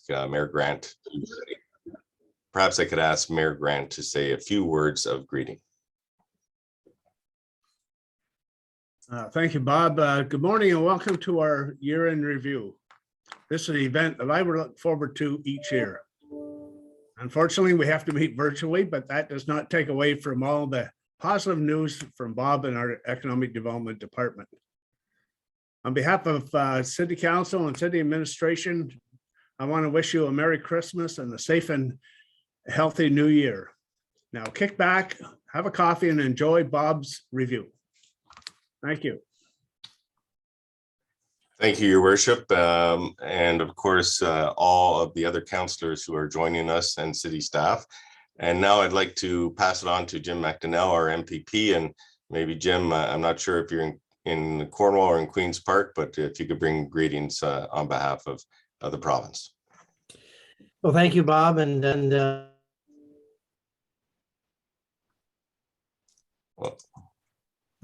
Mayor Grant. Perhaps I could ask Mayor Grant to say a few words of greeting. Thank you, Bob. Good morning and welcome to our year-end review. This is an event that I look forward to each year. Unfortunately, we have to meet virtually, but that does not take away from all the positive news from Bob and our Economic Development Department. On behalf of City Council and City Administration, I want to wish you a Merry Christmas and a safe and healthy New Year. Now kick back, have a coffee, and enjoy Bob's review. Thank you. Thank you, Your Worship, and of course, all of the other councillors who are joining us and city staff. And now I'd like to pass it on to Jim McDonnell, our MPP, and maybe Jim, I'm not sure if you're in Cornwall or in Queen's Park, but if you could bring greetings on behalf of the province. Well, thank you, Bob,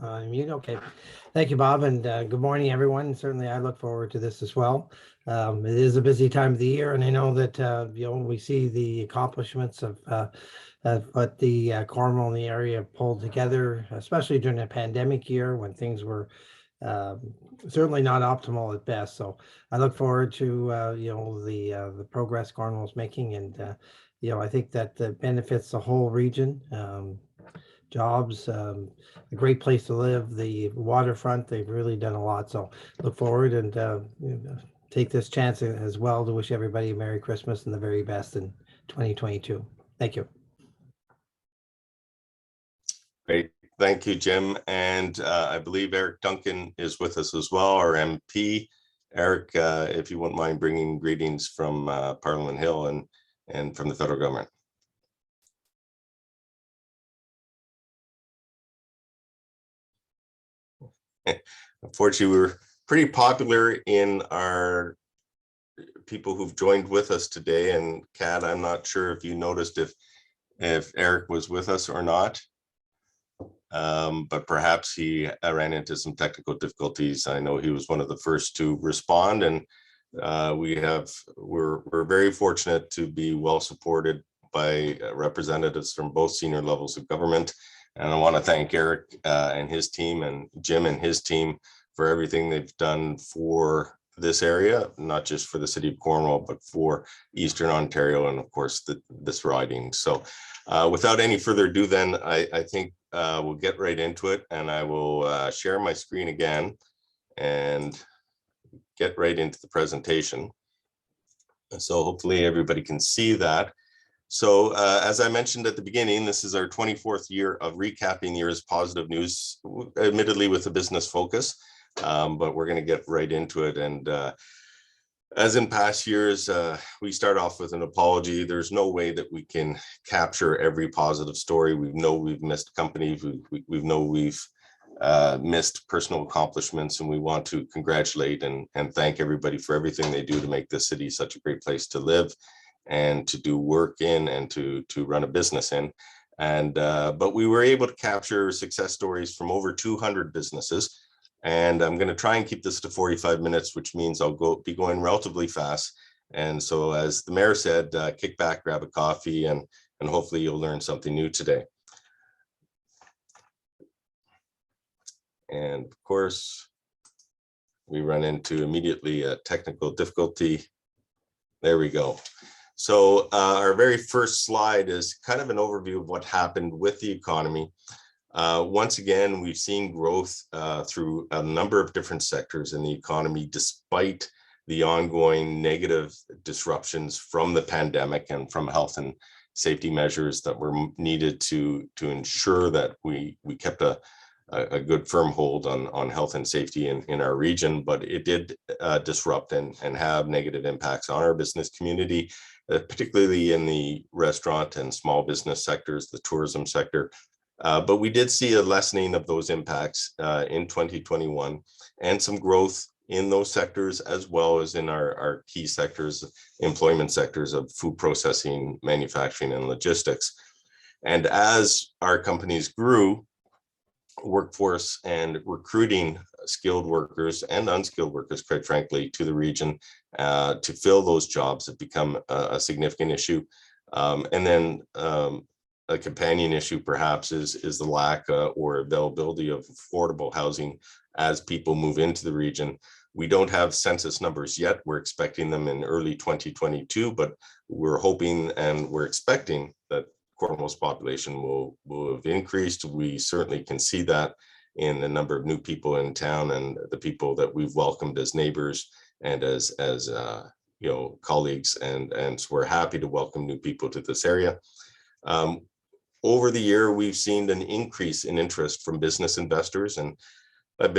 okay. Thank you, Bob, and good morning, everyone. Certainly, I look forward to this as well. It is a busy time of the year, and I know that we see the accomplishments of what the Cornwall and the area pulled together, especially during the pandemic year when things were certainly not optimal at best. So I look forward to the progress Cornwall's making, and I think that benefits the whole region. Jobs, a great place to live, the waterfront, they've really done a lot. So look forward and take this chance as well to wish everybody a Merry Christmas and the very best in 2022. Thank you. Great. Thank you, Jim. And I believe Eric Duncan is with us as well, our MP. Eric, if you wouldn't mind bringing greetings from Parliament Hill and from the federal government. Unfortunately, we were pretty popular in our people who've joined with us today. And Kat, I'm not sure if you noticed if Eric was with us or not, but perhaps he ran into some technical difficulties. I know he was one of the first to respond, and we're very fortunate to be well supported by representatives from both senior levels of government. And I want to thank Eric and his team and Jim and his team for everything they've done for this area, not just for the city of Cornwall, but for Eastern Ontario and of course this riding. So without any further ado then, I think we'll get right into it, and I will share my screen again and get right into the presentation. So hopefully everybody can see that. So as I mentioned at the beginning, this is our 24th year of recapping the year's positive news, admittedly with a business focus, but we're going to get right into it. And as in past years, we start off with an apology. There's no way that we can capture every positive story. We know we've missed companies, we know we've missed personal accomplishments, and we want to congratulate and thank everybody for everything they do to make this city such a great place to live and to do work in and to run a business in. And but we were able to capture success stories from over 200 businesses. And I'm going to try and keep this to 45 minutes, which means I'll be going relatively fast. And so as the mayor said, kick back, grab a coffee, and hopefully you'll learn something new today. And of course, we run into immediately a technical difficulty. There we go. So our very first slide is kind of an overview of what happened with the economy. Once again, we've seen growth through a number of different sectors in the economy, despite the ongoing negative disruptions from the pandemic and from health and safety measures that were needed to ensure that we kept a good firm hold on health and safety in our region. But it did disrupt and have negative impacts on our business community, particularly in the restaurant and small business sectors, the tourism sector. But we did see a lessening of those impacts in 2021, and some growth in those sectors, as well as in our key sectors, employment sectors of food processing, manufacturing, and logistics. And as our companies grew, workforce and recruiting skilled workers and unskilled workers, quite frankly, to the region to fill those jobs have become a significant issue. And then a companion issue perhaps is the lack or availability of affordable housing as people move into the region. We don't have census numbers yet. We're expecting them in early 2022, but we're hoping and we're expecting that Cornwall's population will have increased. We certainly can see that in the number of new people in town and the people that we've welcomed as neighbors and as colleagues, and so we're happy to welcome new people to this area. Over the year, we've seen an increase in interest from business investors, and I've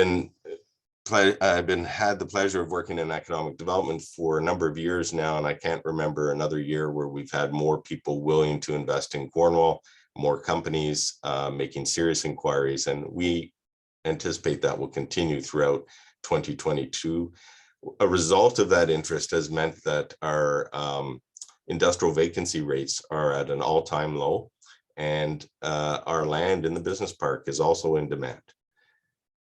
had the pleasure of working in economic development for a number of years now, and I can't remember another year where we've had more people willing to invest in Cornwall, more companies making serious inquiries, and we anticipate that will continue throughout 2022. A result of that interest has meant that our industrial vacancy rates are at an all-time low, and our land in the business park is also in demand.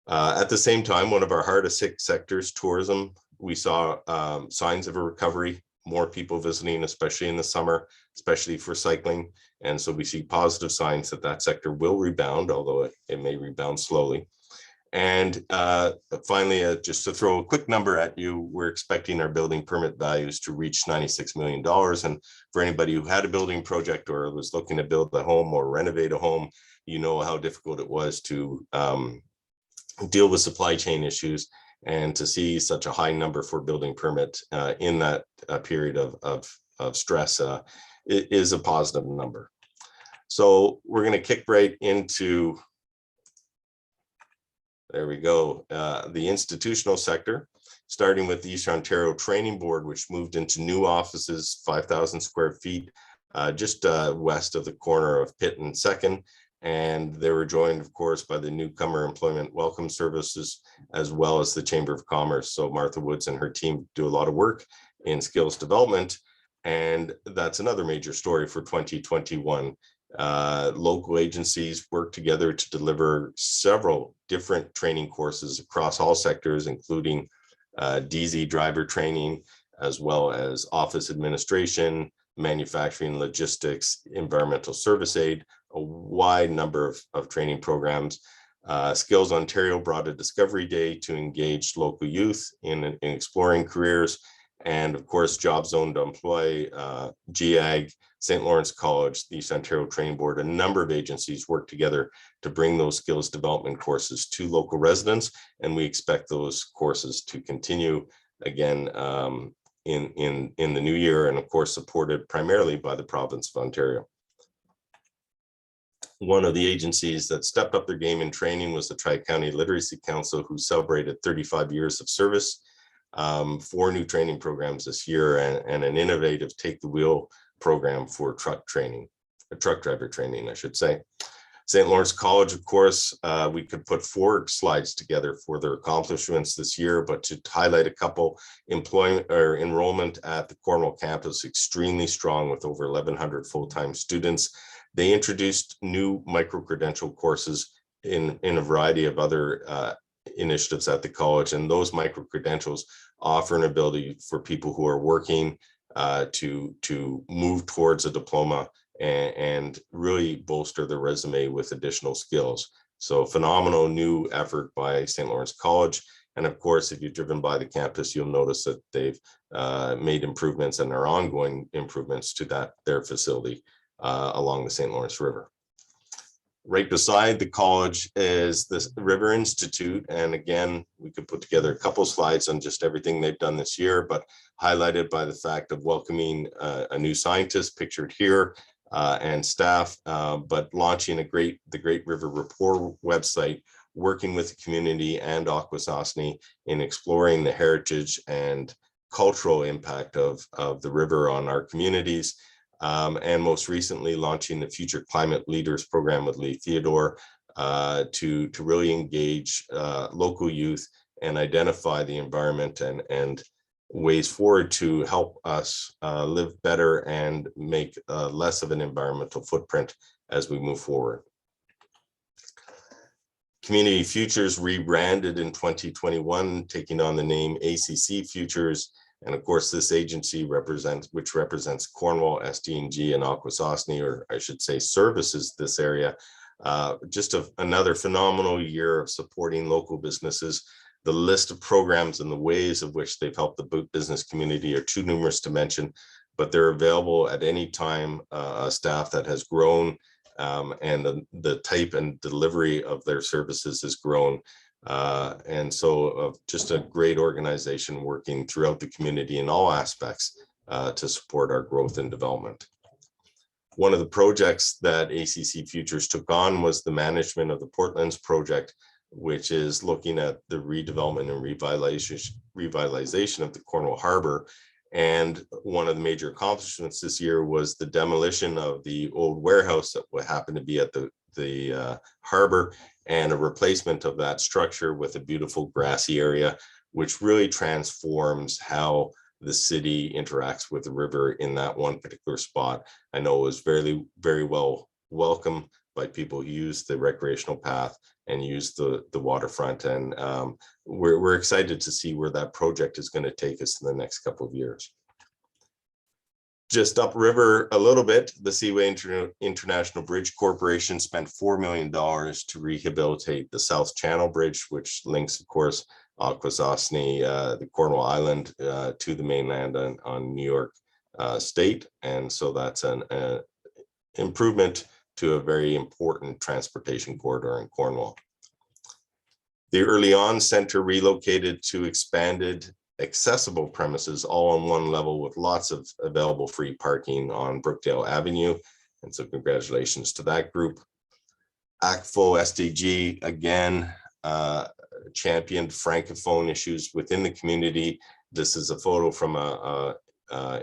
At the same time, one of our hardest hit sectors, tourism, we saw signs of a recovery, more people visiting, especially in the summer, especially for cycling. And so we see positive signs that that sector will rebound, although it may rebound slowly. And finally, just to throw a quick number at you, we're expecting our building permit values to reach $96 million. And for anybody who had a building project or was looking to build a home or renovate a home, you know how difficult it was to deal with supply chain issues, and to see such a high number for building permit in that period of stress is a positive number. So we're going to kick right into, there we go, the institutional sector, starting with the Eastern Ontario Training Board, which moved into new offices, 5,000 square feet, just west of the corner of Pitt and 2nd. And they were joined, of course, by the Newcomer Employment Welcome Services, as well as the Chamber of Commerce. So Martha Woods and her team do a lot of work in skills development. And that's another major story for 2021. Local agencies work together to deliver several different training courses across all sectors, including DZ driver training, as well as office administration, manufacturing, logistics, environmental service aid, a wide number of training programs. Skills Ontario brought a Discovery Day to engage local youth in exploring careers. And of course, Job Zone to Employ, GAG, St. Lawrence College, the East Ontario Training Board, a number of agencies work together to bring those skills development courses to local residents. And we expect those courses to continue again in the new year, and of course, supported primarily by the province of Ontario. One of the agencies that stepped up their game in training was the Tri-County Literacy Council, who celebrated 35 years of service, 4 new training programs this year, and an innovative Take the Wheel program for truck driver training, I should say. St. Lawrence College, of course, we could put 4 slides together for their accomplishments this year, but to highlight a couple, enrollment at the Cornwall campus extremely strong with over 1,100 full-time students. They introduced new micro-credential courses in a variety of other initiatives at the college, and those micro-credentials offer an ability for people who are working to move towards a diploma and really bolster their resume with additional skills. So phenomenal new effort by St. Lawrence College. And of course, if you've driven by the campus, you'll notice that they've made improvements and are ongoing improvements to their facility along the St. Lawrence River. Right beside the college is the River Institute. And again, we could put together a couple slides on just everything they've done this year, but highlighted by the fact of welcoming a new scientist pictured here, and staff, but launching the Great River Rapport website, working with the community and Akwesasne in exploring the heritage and cultural impact of the river on our communities. And most recently launching the Future Climate Leaders program with Lee Theodore to really engage local youth and identify the environment and ways forward to help us live better and make less of an environmental footprint as we move forward. Community Futures rebranded in 2021, taking on the name ACC Futures. And of course, this agency represents Cornwall, SDNG, and Akwesasne, or I should say services this area. Just another phenomenal year of supporting local businesses. The list of programs and the ways of which they've helped the business community are too numerous to mention, but they're available at any time. A staff that has grown, and the type and delivery of their services has grown. And so just a great organization working throughout the community in all aspects to support our growth and development. One of the projects that ACC Futures took on was the management of the Portlands project, which is looking at the redevelopment and revitalization of the Cornwall Harbor. And one of the major accomplishments this year was the demolition of the old warehouse that would happen to be at the harbor, and a replacement of that structure with a beautiful grassy area, which really transforms how the city interacts with the river in that one particular spot. I know it was very, very well welcomed by people who use the recreational path and use the waterfront. And we're excited to see where that project is going to take us in the next couple of years. Just upriver a little bit, the Seaway International Bridge Corporation spent $4 million to rehabilitate the South Channel Bridge, which links, of course, Akwesasne, the Cornwall Island, to the mainland on New York State. And so that's an improvement to a very important transportation corridor in Cornwall. The Early On Center relocated to expanded accessible premises, all on one level with lots of available free parking on Brookdale Avenue. And so congratulations to that group. ACFO SDG, again, championed Francophone issues within the community. This is a photo from a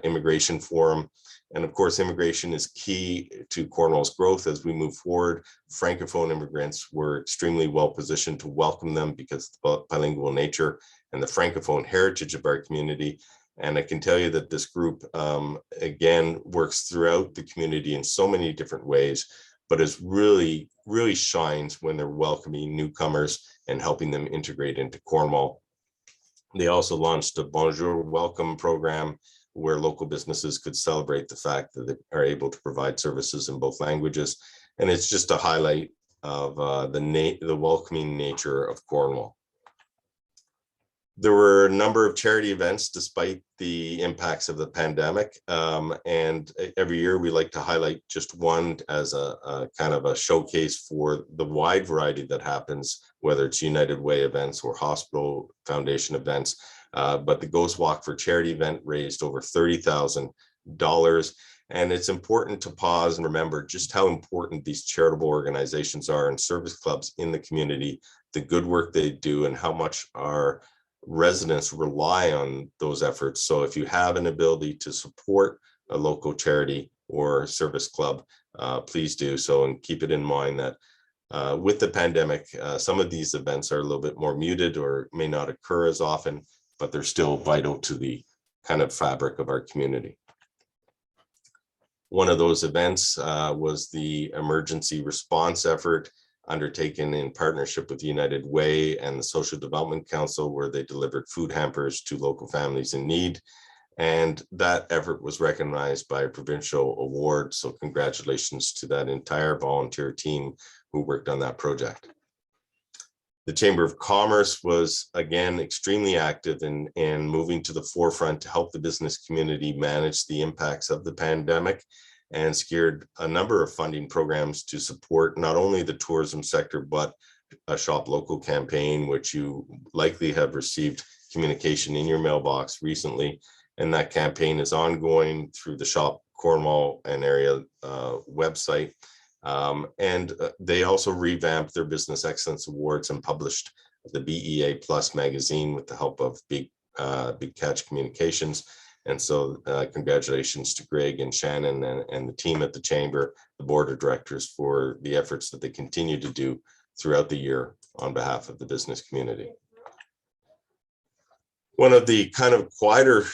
immigration forum. And of course, immigration is key to Cornwall's growth as we move forward. Francophone immigrants were extremely well positioned to welcome them because of the bilingual nature and the Francophone heritage of our community. And I can tell you that this group, again, works throughout the community in so many different ways, but is really shines when they're welcoming newcomers and helping them integrate into Cornwall. They also launched a Bonjour Welcome program where local businesses could celebrate the fact that they are able to provide services in both languages. And it's just a highlight of the welcoming nature of Cornwall. There were a number of charity events despite the impacts of the pandemic. And every year we like to highlight just one as a kind of a showcase for the wide variety that happens, whether it's United Way events or hospital foundation events. But the Ghost Walk for Charity event raised over $30,000. And it's important to pause and remember just how important these charitable organizations are and service clubs in the community, the good work they do, and how much our residents rely on those efforts. So if you have an ability to support a local charity or service club, please do so, and keep it in mind that with the pandemic, some of these events are a little bit more muted or may not occur as often, but they're still vital to the kind of fabric of our community. One of those events was the emergency response effort undertaken in partnership with United Way and the Social Development Council, where they delivered food hampers to local families in need. And that effort was recognized by a provincial award. So congratulations to that entire volunteer team who worked on that project. The Chamber of Commerce was, again, extremely active in moving to the forefront to help the business community manage the impacts of the pandemic, and secured a number of funding programs to support not only the tourism sector, but a Shop Local campaign, which you likely have received communication in your mailbox recently. And that campaign is ongoing through the Shop Cornwall and area website. And they also revamped their Business Excellence Awards and published the BEA Plus magazine with the help of Big Catch Communications. And so congratulations to Greg and Shannon and the team at the Chamber, the Board of Directors, for the efforts that they continue to do throughout the year on behalf of the business community. One of the kind of quieter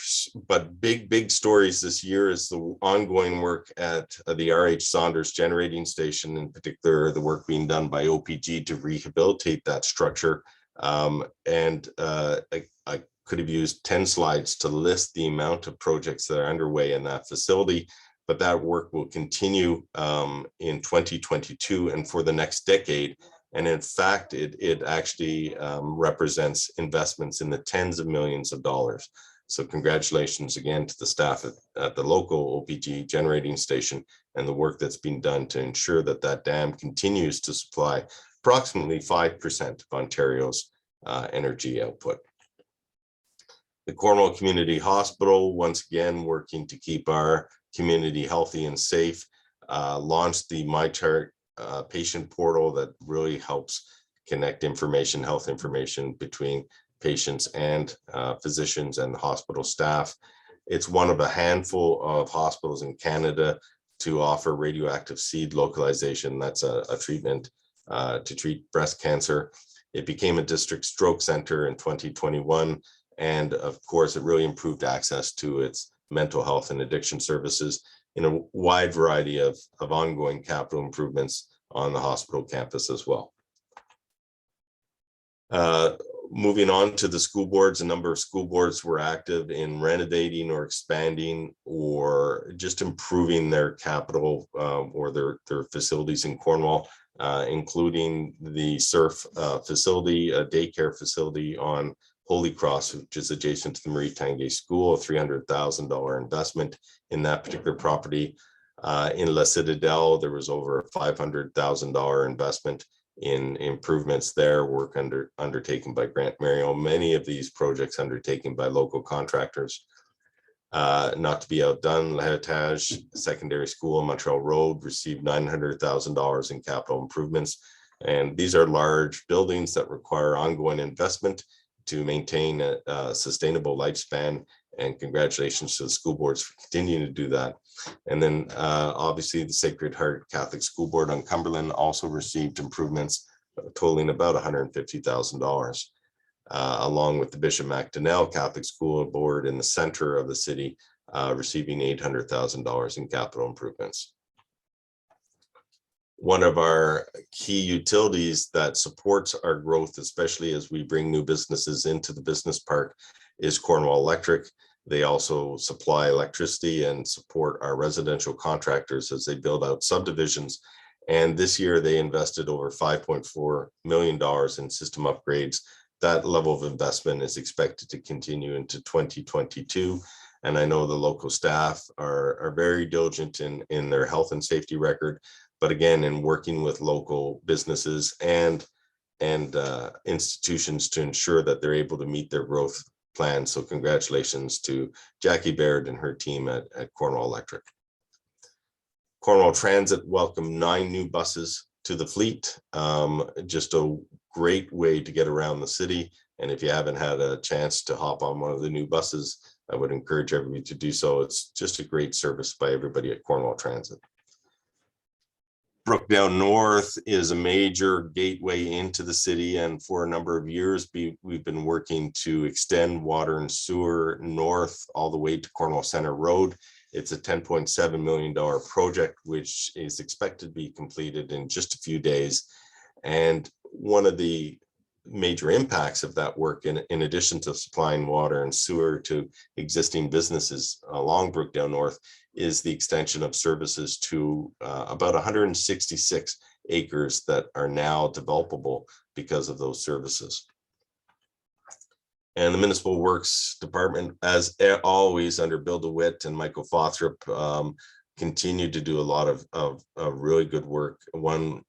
but big stories this year is the ongoing work at the RH Saunders generating station, in particular the work being done by OPG to rehabilitate that structure. I could have used 10 slides to list the amount of projects that are underway in that facility, but that work will continue in 2022 and for the next decade. And in fact, it actually represents investments in the tens of millions of dollars. So congratulations again to the staff at the local OPG generating station and the work that's been done to ensure that that dam continues to supply approximately 5% of Ontario's energy output. The Cornwall Community Hospital, once again, working to keep our community healthy and safe, launched the MyChart patient portal that really helps connect information, health information between patients and physicians and the hospital staff. It's one of a handful of hospitals in Canada to offer radioactive seed localization. That's a treatment to treat breast cancer. It became a district stroke center in 2021. And of course, it really improved access to its mental health and addiction services in a wide variety of ongoing capital improvements on the hospital campus as well. Moving on to the school boards, a number of school boards were active in renovating or expanding or just improving their capital or their facilities in Cornwall, including the SURF facility, a daycare facility on Holy Cross, which is adjacent to the Marie Tanguay School, a $300,000 investment in that particular property. In La Citadelle, there was over a $500,000 investment in improvements there, work undertaken by Grant Mario. Many of these projects undertaken by local contractors. Not to be outdone, L'Héritage Secondary School on Montreal Road received $900,000 in capital improvements. And these are large buildings that require ongoing investment to maintain a sustainable lifespan. And congratulations to the school boards for continuing to do that. And then obviously the Sacred Heart Catholic School Board on Cumberland also received improvements totaling about $150,000, along with the Bishop MacDonnell Catholic School Board in the center of the city, receiving $800,000 in capital improvements. One of our key utilities that supports our growth, especially as we bring new businesses into the business park, is Cornwall Electric. They also supply electricity and support our residential contractors as they build out subdivisions. And this year they invested over $5.4 million in system upgrades. That level of investment is expected to continue into 2022. And I know the local staff are very diligent in their health and safety record, but again, in working with local businesses and institutions to ensure that they're able to meet their growth plan. So congratulations to Jackie Baird and her team at Cornwall Electric. Cornwall Transit welcomed 9 new buses to the fleet. Just a great way to get around the city. And if you haven't had a chance to hop on one of the new buses, I would encourage everybody to do so. It's just a great service by everybody at Cornwall Transit. Brookdale North is a major gateway into the city, and for a number of years we've been working to extend water and sewer north all the way to Cornwall Center Road. It's a $10.7 million project, which is expected to be completed in just a few days. And one of the major impacts of that work, in addition to supplying water and sewer to existing businesses along Brookdale North, is the extension of services to about 166 acres that are now developable because of those services. And the Municipal Works Department, as always under Bill DeWitt and Michael Fothrop, continue to do a lot of really good work. One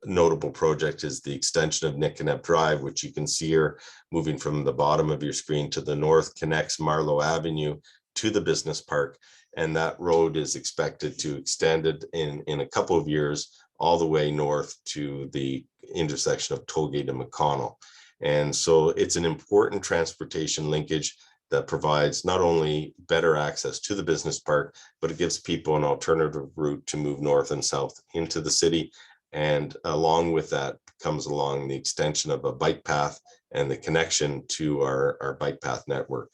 notable project is the extension of Niconep Drive, which you can see here moving from the bottom of your screen to the north, connects Marlowe Avenue to the business park. And that road is expected to extend it in a couple of years all the way north to the intersection of Tollgate and McConnell. And so it's an important transportation linkage that provides not only better access to the business park, but it gives people an alternative route to move north and south into the city. And along with that comes along the extension of a bike path and the connection to our bike path network.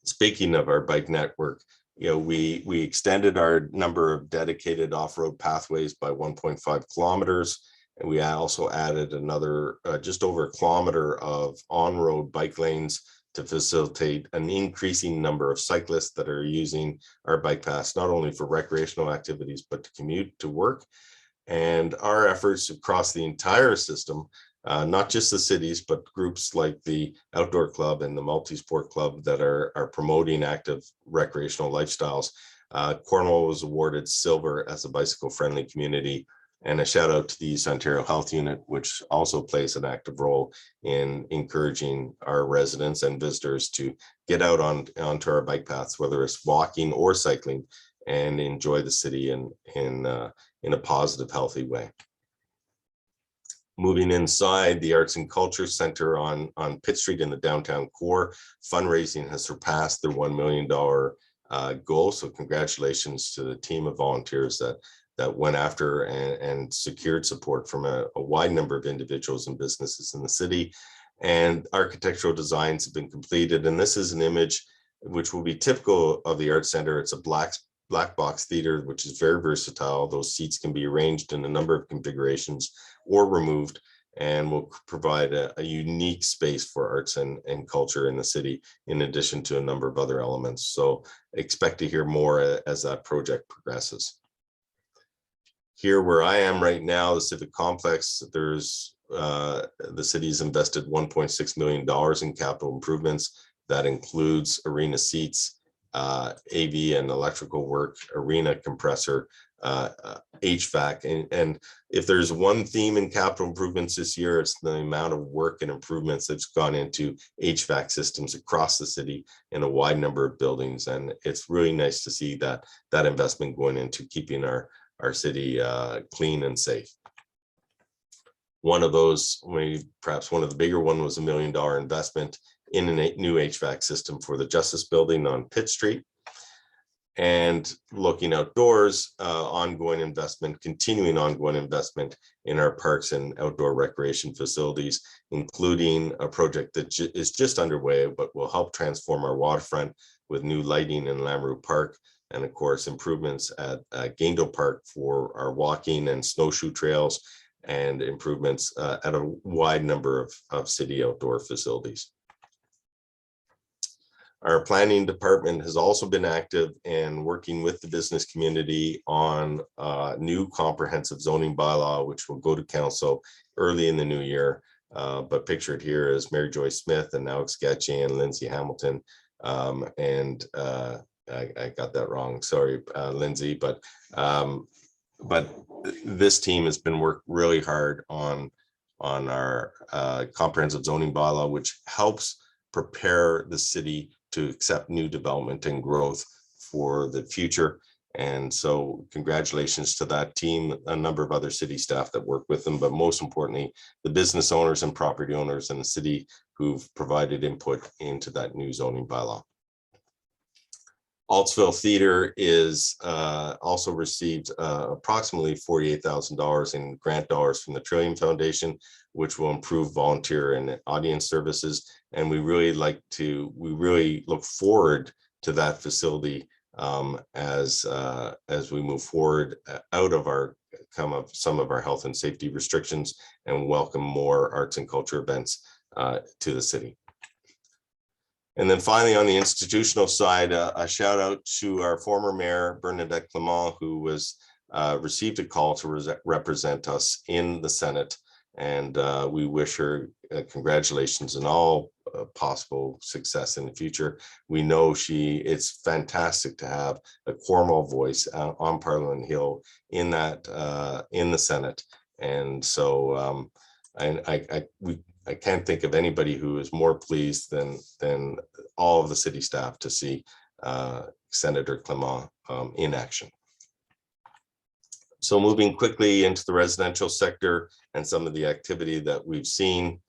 Speaking of our bike network, we extended our number of dedicated off-road pathways by 1.5 kilometers. And we also added another just over a kilometer of on-road bike lanes to facilitate an increasing number of cyclists that are using our bike paths, not only for recreational activities, but to commute to work. And our efforts across the entire system, not just the cities, but groups like the Outdoor Club and the Multi-Sport Club that are promoting active recreational lifestyles. Cornwall was awarded silver as a bicycle-friendly community. And a shout out to the East Ontario Health Unit, which also plays an active role in encouraging our residents and visitors to get out onto our bike paths, whether it's walking or cycling, and enjoy the city in a positive, healthy way. Moving inside the Arts and Culture Center on Pitt Street in the downtown core, fundraising has surpassed their $1 million goal. So congratulations to the team of volunteers that went after and secured support from a wide number of individuals and businesses in the city. And architectural designs have been completed. And this is an image which will be typical of the Arts Center. It's a black box theater, which is very versatile. Those seats can be arranged in a number of configurations or removed, and will provide a unique space for arts and culture in the city, in addition to a number of other elements. So expect to hear more as that project progresses. Here where I am right now, the Civic Complex, there's the city's invested $1.6 million in capital improvements. That includes arena seats, AV and electrical work, arena compressor, HVAC. And if there's one theme in capital improvements this year, it's the amount of work and improvements that's gone into HVAC systems across the city in a wide number of buildings. And it's really nice to see that investment going into keeping our city clean and safe. One of those, perhaps one of the bigger one, was $1 million investment in a new HVAC system for the Justice Building on Pitt Street. And looking outdoors, continuing ongoing investment in our parks and outdoor recreation facilities, including a project that is just underway, but will help transform our waterfront with new lighting in Lamoureux Park, and of course improvements at Gainville Park for our walking and snowshoe trails, and improvements at a wide number of city outdoor facilities. Our planning department has also been active in working with the business community on new comprehensive zoning bylaw, which will go to council early in the new year. But pictured here is Mary Joy Smith and Alex Gatche and Lindsay Hamilton. I got that wrong, sorry, Lindsay, but this team has been worked really hard on our comprehensive zoning bylaw, which helps prepare the city to accept new development and growth for the future. And so congratulations to that team, a number of other city staff that work with them, but most importantly, the business owners and property owners in the city who've provided input into that new zoning bylaw. Altsville Theatre is also received approximately $48,000 in grant dollars from the Trillium Foundation, which will improve volunteer and audience services. And we really look forward to that facility as we move forward out of some of our health and safety restrictions, and welcome more arts and culture events to the city. And then finally, on the institutional side, a shout out to our former mayor, Bernadette Clement, who received a call to represent us in the Senate. And we wish her congratulations and all possible success in the future. We know it's fantastic to have a Cornwall voice on Parliament Hill in the Senate. And so I can't think of anybody who is more pleased than all of the city staff to see Senator Clement in action. So moving quickly into the residential sector and some of the activity that we've seen.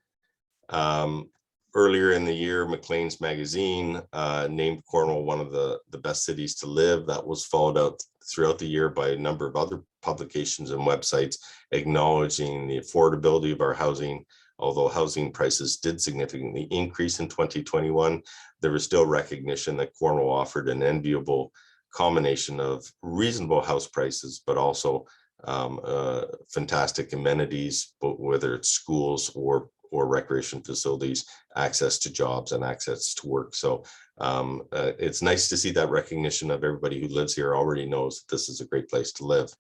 Earlier in the year, Maclean's magazine named Cornwall one of the best cities to live. That was followed out throughout the year by a number of other publications and websites acknowledging the affordability of our housing, although housing prices did significantly increase in 2021, there was still recognition that Cornwall offered an enviable combination of reasonable house prices, but also fantastic amenities, but whether it's schools or recreation facilities, access to jobs and access to work. So it's nice to see that recognition of everybody who lives here already knows that this is a great place to live.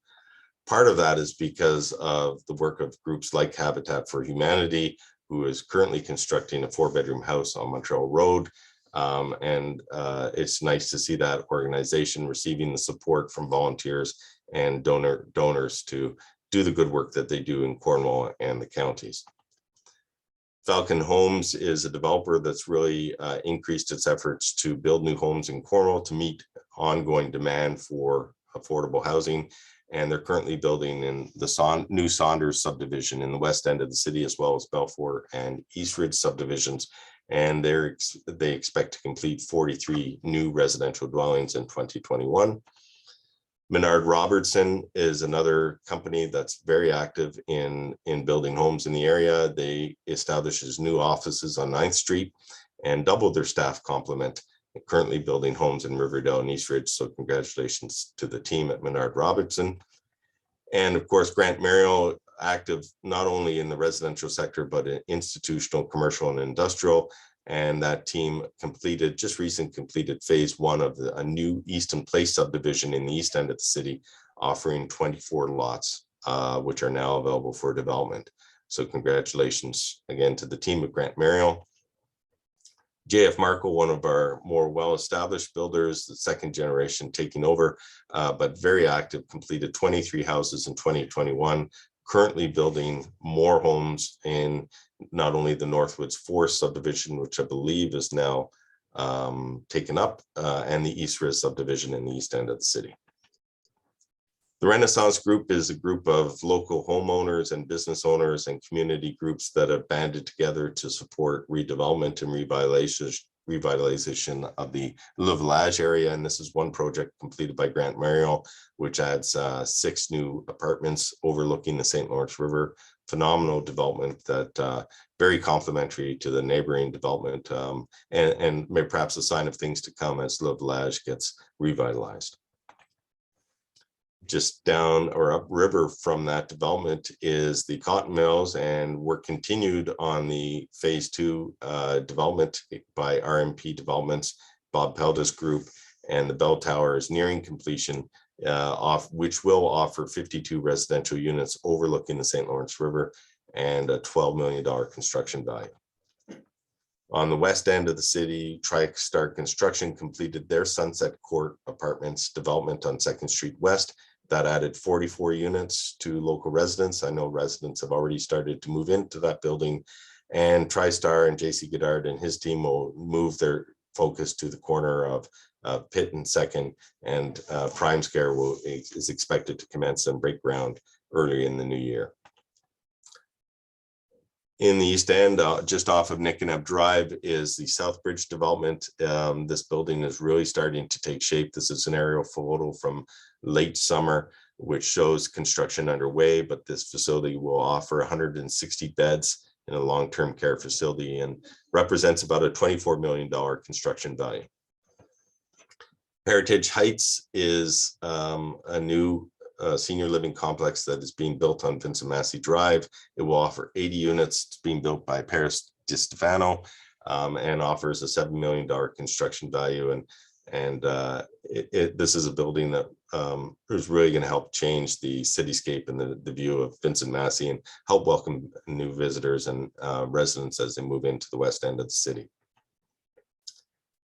Part of that is because of the work of groups like Habitat for Humanity, who is currently constructing a 4-bedroom house on Montreal Road. It's nice to see that organization receiving the support from volunteers and donors to do the good work that they do in Cornwall and the counties. Falcon Homes is a developer that's really increased its efforts to build new homes in Cornwall to meet ongoing demand for affordable housing. And they're currently building in the new Saunders subdivision in the west end of the city, as well as Belfort and Eastridge subdivisions. And they expect to complete 43 new residential dwellings in 2021. Menard Robertson is another company that's very active in building homes in the area. They established new offices on 9th Street and doubled their staff complement, currently building homes in Riverdale and Eastridge. So congratulations to the team at Menard Robertson. And of course, Grant Merrill, active not only in the residential sector, but in institutional, commercial, and industrial. And that team just recently completed phase 1 of a new Easton Place subdivision in the east end of the city, offering 24 lots, which are now available for development. So congratulations again to the team at Grant Merrill. JF Markle, one of our more well-established builders, the second generation taking over, but very active, completed 23 houses in 2021, currently building more homes in not only the Northwoods 4 subdivision, which I believe is now taken up, and the East Ridge subdivision in the east end of the city. The Renaissance Group is a group of local homeowners and business owners and community groups that have banded together to support redevelopment and revitalization of the Le Village area. And this is one project completed by Grant Merrill, which adds 6 new apartments overlooking the St. Lawrence River. Phenomenal development that very complementary to the neighboring development and may perhaps a sign of things to come as Le Village gets revitalized. Just down or upriver from that development is the cotton mills, and we're continued on the phase 2 development by RMP Developments, Bob Pelda's group, and the bell tower is nearing completion, which will offer 52 residential units overlooking the St. Lawrence River and a $12 million construction value. On the west end of the city, TriStar Construction completed their Sunset Court Apartments development on 2nd Street West. That added 44 units to local residents. I know residents have already started to move into that building, and TriStar and JC Goddard and his team will move their focus to the corner of Pitt and 2nd, and Prime Scare is expected to commence and break ground early in the new year. In the East End, just off of Nickenab Drive, is the Southbridge development. This building is really starting to take shape. This is an aerial photo from late summer, which shows construction underway, but this facility will offer 160 beds in a long-term care facility and represents about a $24 million construction value. Heritage Heights is a new senior living complex that is being built on Vincent Massey Drive. It will offer 80 units. It's being built by Paris DiStefano and offers a $7 million construction value. And this is a building that is really going to help change the cityscape and the view of Vincent Massey and help welcome new visitors and residents as they move into the west end of the city.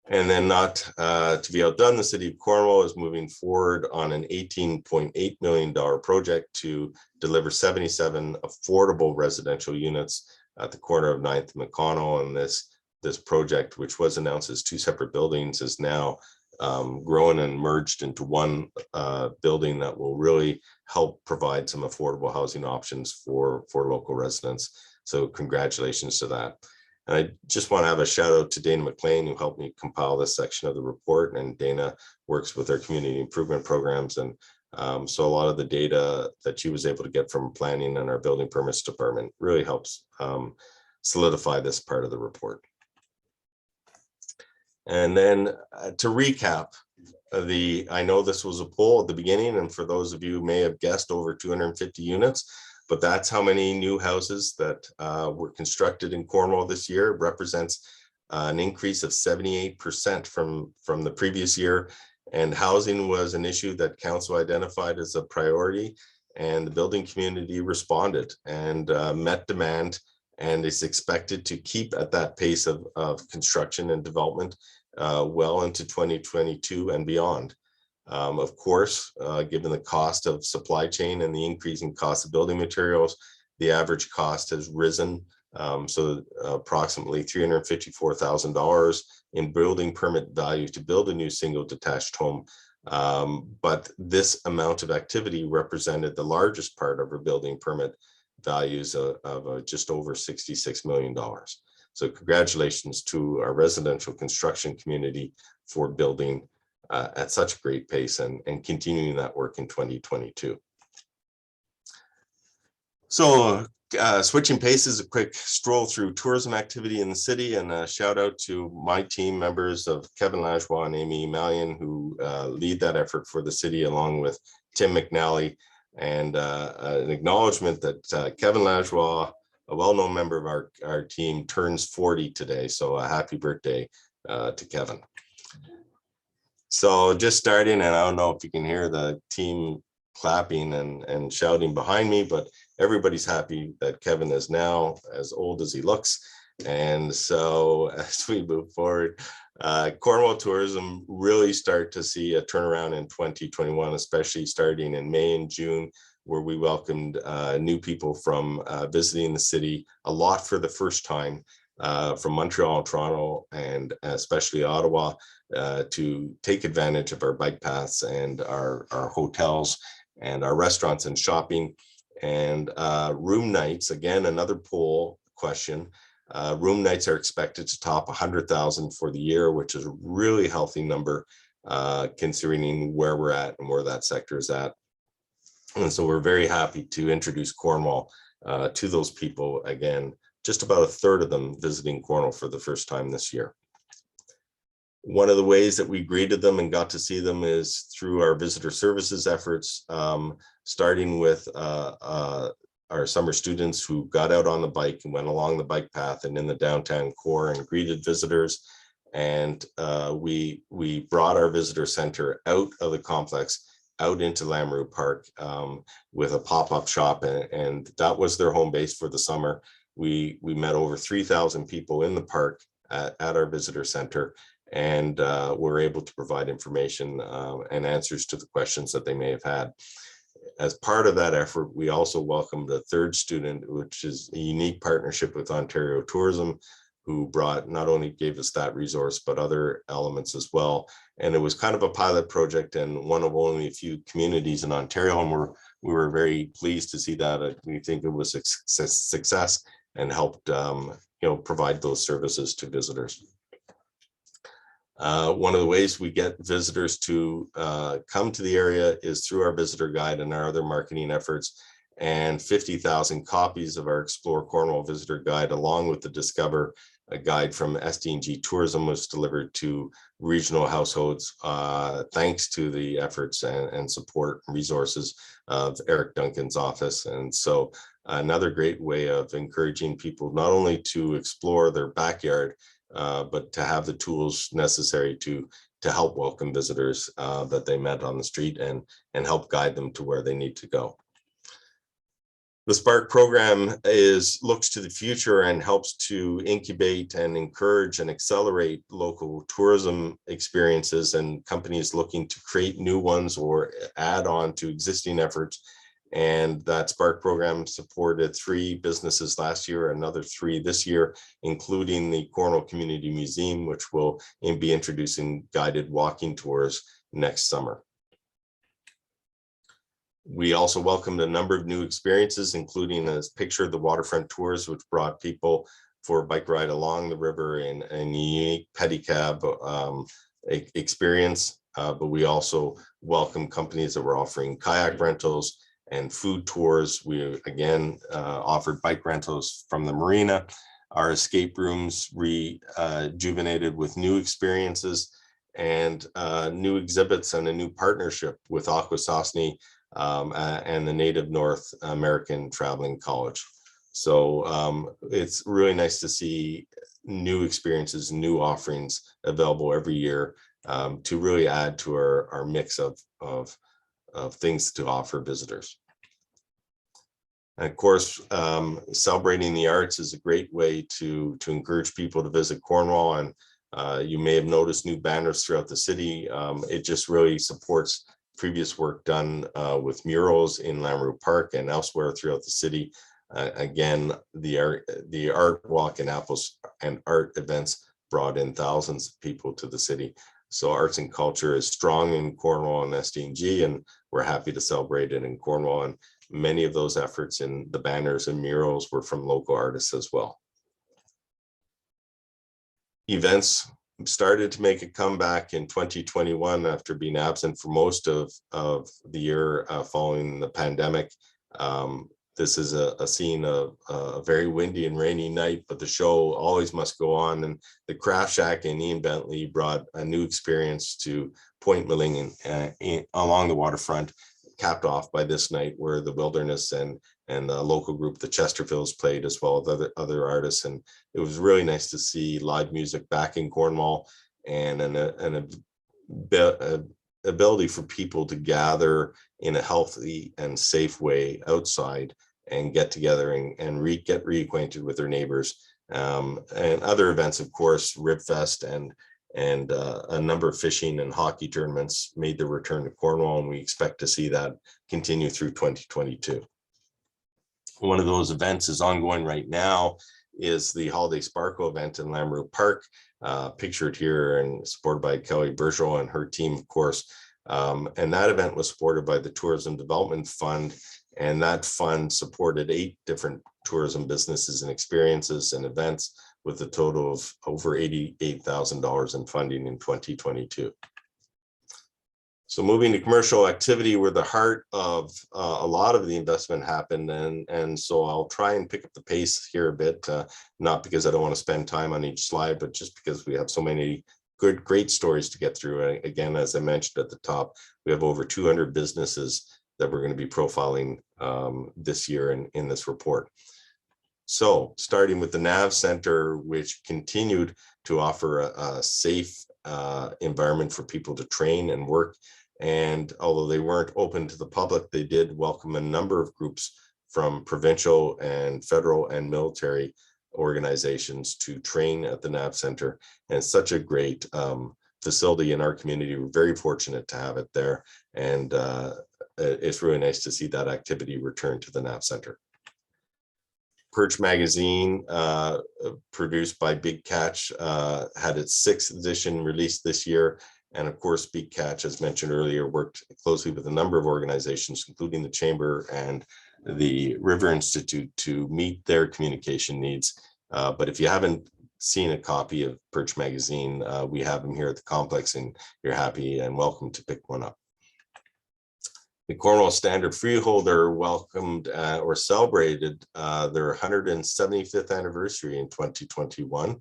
And then not to be outdone, the city of Cornwall is moving forward on an $18.8 million project to deliver 77 affordable residential units at the corner of 9th and McConnell. And this project, which was announced as 2 separate buildings, is now grown and merged into one building that will really help provide some affordable housing options for local residents. So congratulations to that. And I just want to have a shout out to Dana McLean, who helped me compile this section of the report. And Dana works with our community improvement programs and So a lot of the data that she was able to get from planning and our building permits department really helps solidify this part of the report. And then to recap, I know this was a poll at the beginning, and for those of you who may have guessed, over 250 units, but that's how many new houses that were constructed in Cornwall this year. It represents an increase of 78% from the previous year. And housing was an issue that council identified as a priority, and the building community responded and met demand, and is expected to keep at that pace of construction and development well into 2022 and beyond. Of course, given the cost of supply chain and the increasing cost of building materials, the average cost has risen. So approximately $354,000 in building permit value to build a new single detached home. But this amount of activity represented the largest part of our building permit values of just over $66 million. So congratulations to our residential construction community for building at such a great pace and continuing that work in 2022. So switching paces, a quick stroll through tourism activity in the city, and a shout out to my team members of Kevin Lajoie and Amy Malian, who lead that effort for the city, along with Tim McNally, and an acknowledgement that Kevin Lajoie, a well-known member of our team, turns 40 today. So a happy birthday to Kevin. So just starting, and I don't know if you can hear the team clapping and shouting behind me, but everybody's happy that Kevin is now as old as he looks. And so as we move forward, Cornwall tourism really start to see a turnaround in 2021, especially starting in May and June, where we welcomed new people from visiting the city, a lot for the first time, from Montreal and Toronto, and especially Ottawa, to take advantage of our bike paths and our hotels and our restaurants and shopping. And room nights, again, another poll question. Room nights are expected to top 100,000 for the year, which is a really healthy number, considering where we're at and where that sector is at. And so we're very happy to introduce Cornwall to those people. Again, just about a third of them visiting Cornwall for the first time this year. One of the ways that we greeted them and got to see them is through our visitor services efforts, starting with our summer students who got out on the bike and went along the bike path and in the downtown core and greeted visitors. And we brought our visitor center out of the complex, out into Lamoureux Park, with a pop-up shop, and that was their home base for the summer. We met over 3,000 people in the park at our visitor center, and we're able to provide information and answers to the questions that they may have had. As part of that effort, we also welcomed a third student, which is a unique partnership with Ontario Tourism, who not only gave us that resource, but other elements as well. And it was kind of a pilot project and one of only a few communities in Ontario, and we were very pleased to see that. We think it was a success and helped provide those services to visitors. One of the ways we get visitors to come to the area is through our visitor guide and our other marketing efforts. And 50,000 copies of our Explore Cornwall visitor guide, along with the Discover guide from SD&G Tourism, was delivered to regional households, thanks to the efforts and support resources of Eric Duncan's office. And so another great way of encouraging people not only to explore their backyard, but to have the tools necessary to help welcome visitors that they met on the street and help guide them to where they need to go. The Spark program looks to the future and helps to incubate and encourage and accelerate local tourism experiences and companies looking to create new ones or add on to existing efforts. And that Spark program supported 3 businesses last year, another 3 this year, including the Cornwall Community Museum, which will be introducing guided walking tours next summer. We also welcomed a number of new experiences, including a picture of the waterfront tours, which brought people for a bike ride along the river in a unique pedicab experience. but we also welcome companies that were offering kayak rentals and food tours. We again offered bike rentals from the marina. Our escape rooms rejuvenated with new experiences and new exhibits and a new partnership with Akwesasne and the Native North American Traveling College. So it's really nice to see new experiences, new offerings available every year to really add to our mix of things to offer visitors. And of course, celebrating the arts is a great way to encourage people to visit Cornwall. And you may have noticed new banners throughout the city. It just really supports previous work done with murals in Lamru Park and elsewhere throughout the city. Again, the art walk and apples and art events brought in thousands of people to the city. So arts and culture is strong in Cornwall and SDNG, and we're happy to celebrate it in Cornwall. And many of those efforts in the banners and murals were from local artists as well. Events started to make a comeback in 2021 after being absent for most of the year following the pandemic. This is a scene of a very windy and rainy night, but the show always must go on. And the Craft Shack and Ian Bentley brought a new experience to Point Milling along the waterfront, capped off by this night where the Wilderness and the local group, the Chesterfields, played as well as other artists. And it was really nice to see live music back in Cornwall and an ability for people to gather in a healthy and safe way outside and get together and get reacquainted with their neighbors. And other events, of course, Ribfest and a number of fishing and hockey tournaments made their return to Cornwall, and we expect to see that continue through 2022. One of those events is ongoing right now is the Holiday Sparkle event in Lamru Park, pictured here and supported by Kelly Bergeron and her team, of course. And that event was supported by the Tourism Development Fund, and that fund supported 8 different tourism businesses and experiences and events with a total of over $88,000 in funding in 2022. So moving to commercial activity, where the heart of a lot of the investment happened. And so I'll try and pick up the pace here a bit, not because I don't want to spend time on each slide, but just because we have so many great stories to get through. Again, as I mentioned at the top, we have over 200 businesses that we're going to be profiling this year in this report. So starting with the NAV Center, which continued to offer a safe environment for people to train and work. And although they weren't open to the public, they did welcome a number of groups from provincial and federal and military organizations to train at the NAV Center. And it's such a great facility in our community. We're very fortunate to have it there. And it's really nice to see that activity return to the NAV Center. Perch magazine, produced by Big Catch, had its 6th edition released this year. And of course, Big Catch, as mentioned earlier, worked closely with a number of organizations, including the Chamber and the River Institute, to meet their communication needs. But if you haven't seen a copy of Perch magazine, we have them here at the complex, and you're happy and welcome to pick one up. The Cornwall Standard Freeholder welcomed or celebrated their 175th anniversary in 2021.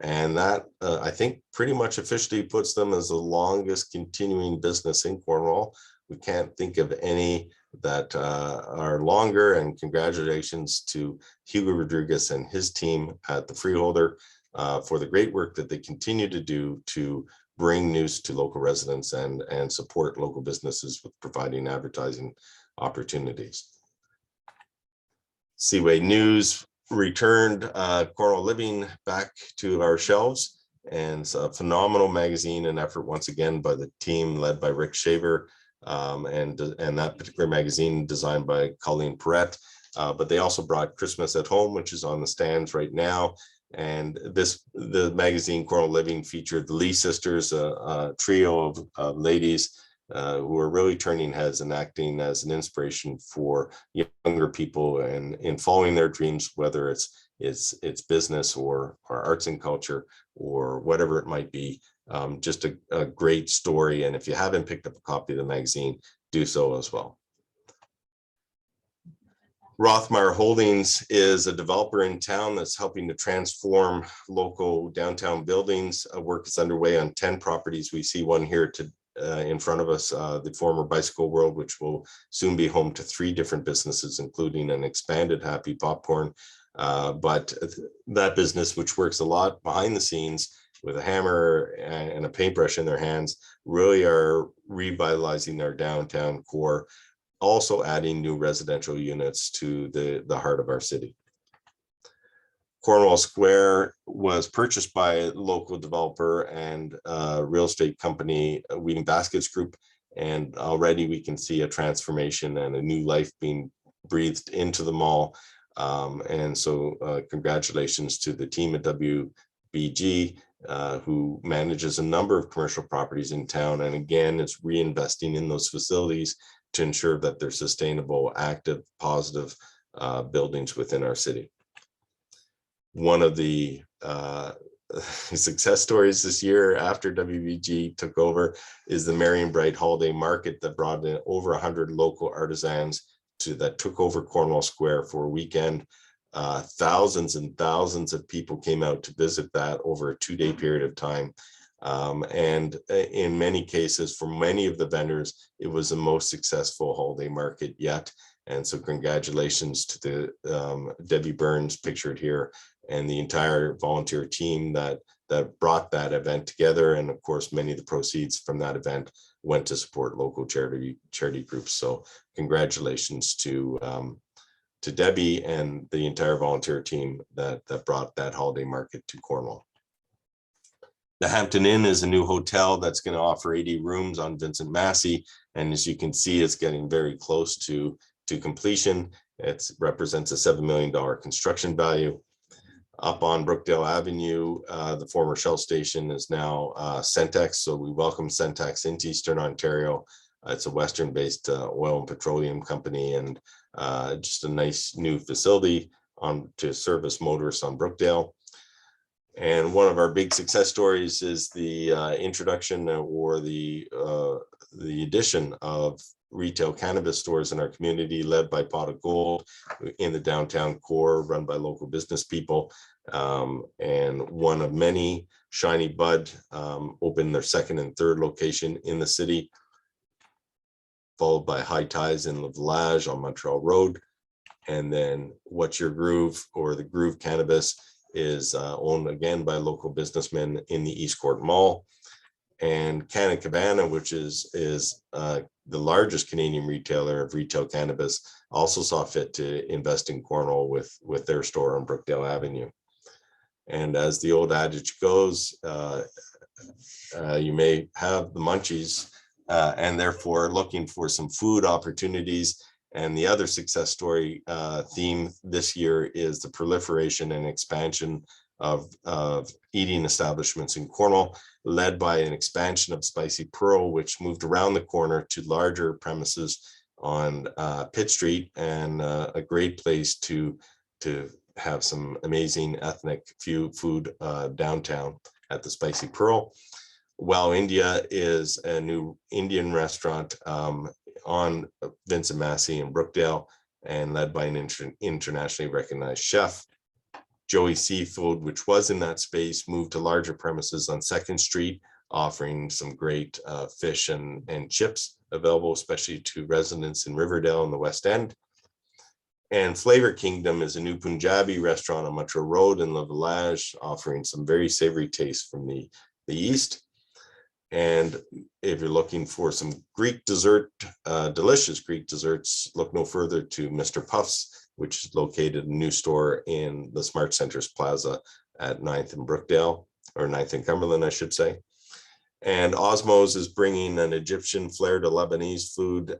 And that, I think, pretty much officially puts them as the longest continuing business in Cornwall. We can't think of any that are longer, and congratulations to Hugo Rodriguez and his team at the Freeholder for the great work that they continue to do to bring news to local residents and support local businesses with providing advertising opportunities. Seaway News returned Cornwall Living back to our shelves, and it's a phenomenal magazine and effort once again by the team led by Rick Shaver, and that particular magazine designed by Colleen Perrette. But they also brought Christmas at Home, which is on the stands right now. And the magazine Cornwall Living featured the Lee sisters, a trio of ladies who are really turning heads and acting as an inspiration for younger people and in following their dreams, whether it's business or arts and culture or whatever it might be. Just a great story. And if you haven't picked up a copy of the magazine, do so as well. Rothmeier Holdings is a developer in town that's helping to transform local downtown buildings. Work is underway on 10 properties. We see one here in front of us, the former Bicycle World, which will soon be home to 3 different businesses, including an expanded Happy Popcorn. But that business, which works a lot behind the scenes with a hammer and a paintbrush in their hands, really are revitalizing their downtown core, also adding new residential units to the heart of our city. Cornwall Square was purchased by a local developer and real estate company, Weeding Baskets Group, and already we can see a transformation and a new life being breathed into the mall. And so congratulations to the team at WBG, who manages a number of commercial properties in town. And again, it's reinvesting in those facilities to ensure that they're sustainable, active, positive buildings within our city. One of the success stories this year after WBG took over is the Marion Bright Holiday Market that brought in over 100 local artisans that took over Cornwall Square for a weekend. Thousands and thousands of people came out to visit that over a 2-day period of time. And in many cases, for many of the vendors, it was the most successful holiday market yet. And so congratulations to the Debbie Burns pictured here and the entire volunteer team that brought that event together. And of course, many of the proceeds from that event went to support local charity groups. So congratulations to Debbie and the entire volunteer team that brought that holiday market to Cornwall. The Hampton Inn is a new hotel that's going to offer 80 rooms on Vincent Massey. And as you can see, it's getting very close to completion. It represents a $7 million construction value. Up on Brookdale Avenue, the former Shell station is now Centex. So we welcome Centex into Eastern Ontario. It's a Western-based oil and petroleum company, and just a nice new facility to service motorists on Brookdale. And one of our big success stories is the introduction or the addition of retail cannabis stores in our community, led by Pot of Gold in the downtown core, run by local business people. And one of many, Shiny Bud, opened their 2nd and 3rd location in the city, followed by High Ties in Le Village on Montreal Road. And then What's Your Groove, or the Groove Cannabis, is owned again by local businessmen in the East Court Mall. And Canna Cabana, which is the largest Canadian retailer of retail cannabis, also saw fit to invest in Cornwall with their store on Brookdale Avenue. And as the old adage goes, you may have the munchies and therefore looking for some food opportunities. And the other success story theme this year is the proliferation and expansion of eating establishments in Cornwall, led by an expansion of Spicy Pearl, which moved around the corner to larger premises on Pitt Street, and a great place to have some amazing ethnic food downtown at the Spicy Pearl. Wow India is a new Indian restaurant on Vincent Massey in Brookdale, and led by an internationally recognized chef. Joey Seafood, which was in that space, moved to larger premises on 2nd Street, offering some great fish and chips available, especially to residents in Riverdale and the West End. And Flavor Kingdom is a new Punjabi restaurant on Montreal Road in Le Village, offering some very savory tastes from the East. And if you're looking for some Greek dessert, delicious Greek desserts, look no further to Mr. Puff's, which is located in a new store in the Smart Centers Plaza at 9th and Brookdale, or 9th and Cumberland, I should say. And Osmos is bringing an Egyptian flair to Lebanese food